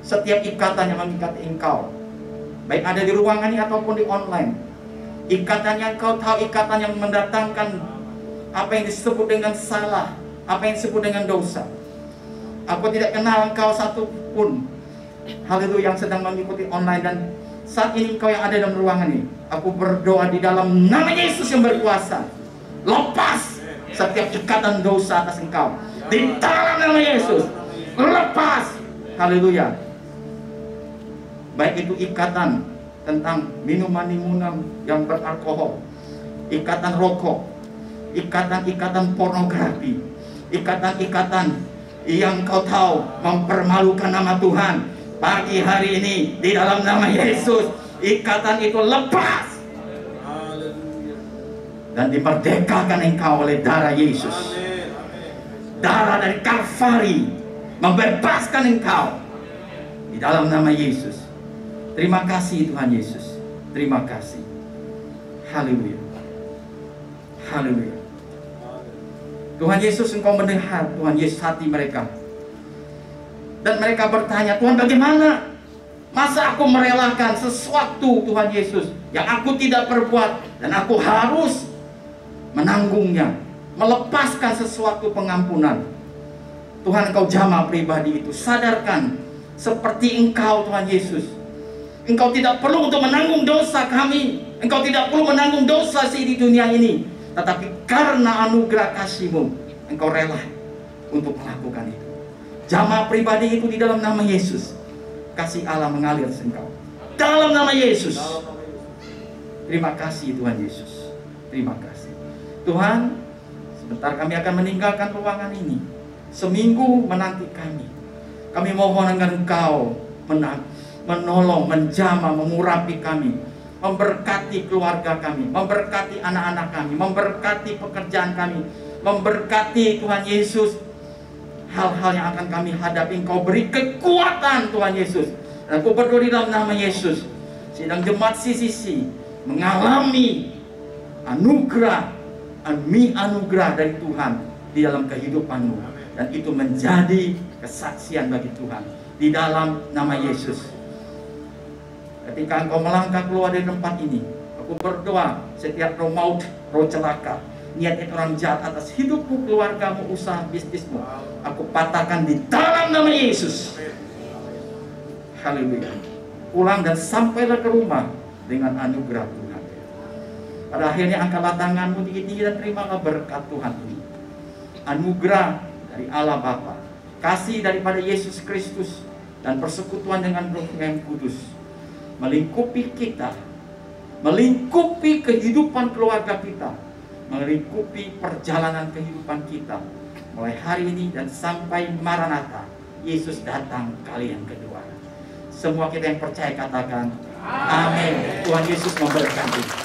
Setiap ikatan yang mengikat engkau, baik ada di ruangan ini ataupun di online, ikatan yang kau tahu, ikatan yang mendatangkan apa yang disebut dengan salah, apa yang disebut dengan dosa. Aku tidak kenal engkau satupun, haleluya, yang sedang mengikuti online, dan saat ini engkau yang ada dalam ruangan ini, aku berdoa di dalam nama Yesus yang berkuasa, lepas setiap ikatan dosa atas engkau di dalam nama Yesus. Lepas, haleluya. Baik itu ikatan tentang minuman-minuman yang beralkohol, ikatan rokok, ikatan-ikatan pornografi, ikatan-ikatan yang kau tahu mempermalukan nama Tuhan, pagi hari ini di dalam nama Yesus, ikatan itu lepas dan dimerdekakan engkau oleh darah Yesus. Darah dari Kalvari membebaskan engkau di dalam nama Yesus. Terima kasih Tuhan Yesus. Terima kasih. Haleluya. Haleluya. Tuhan Yesus, engkau mendengar Tuhan Yesus hati mereka. Dan mereka bertanya, Tuhan bagaimana? Masa aku merelakan sesuatu Tuhan Yesus yang aku tidak perbuat, dan aku harus menanggungnya, melepaskan sesuatu pengampunan. Tuhan, engkau jamah pribadi itu. Sadarkan seperti engkau Tuhan Yesus, engkau tidak perlu untuk menanggung dosa kami, engkau tidak perlu menanggung dosa di dunia ini, tetapi karena anugerah kasih-Mu, engkau rela untuk melakukan itu. Jamah pribadi itu di dalam nama Yesus. Kasih Allah mengalir engkau dalam nama Yesus. Terima kasih Tuhan Yesus. Terima kasih Tuhan. Sebentar kami akan meninggalkan ruangan ini. Seminggu menanti kami. Kami mohon agar engkau menolong, menjamah, mengurapi kami, memberkati keluarga kami, memberkati anak-anak kami, memberkati pekerjaan kami, memberkati Tuhan Yesus hal-hal yang akan kami hadapi. Engkau beri kekuatan Tuhan Yesus. Dan aku berdoa di dalam nama Yesus, sedang jemaat CCC mengalami anugerah dari Tuhan di dalam kehidupanmu, dan itu menjadi kesaksian bagi Tuhan di dalam nama Yesus. Ketika engkau melangkah keluar dari tempat ini, aku berdoa setiap roh maut, roh celaka, niat orang jahat atas hidupmu, keluargamu, usaha bisnismu, aku patahkan di dalam nama Yesus. Haleluya. Pulang dan sampailah ke rumah dengan anugerah Tuhan. Pada akhirnya angkatlah tanganmu tinggi-tinggi dan terimalah berkat Tuhan ini. Anugerah dari Allah Bapa, kasih daripada Yesus Kristus, dan persekutuan dengan Roh yang Kudus melingkupi kita, melingkupi kehidupan keluarga kita, melingkupi perjalanan kehidupan kita mulai hari ini dan sampai Maranatha, Yesus datang kali yang kedua. Semua kita yang percaya katakan amin. Tuhan Yesus memberkati.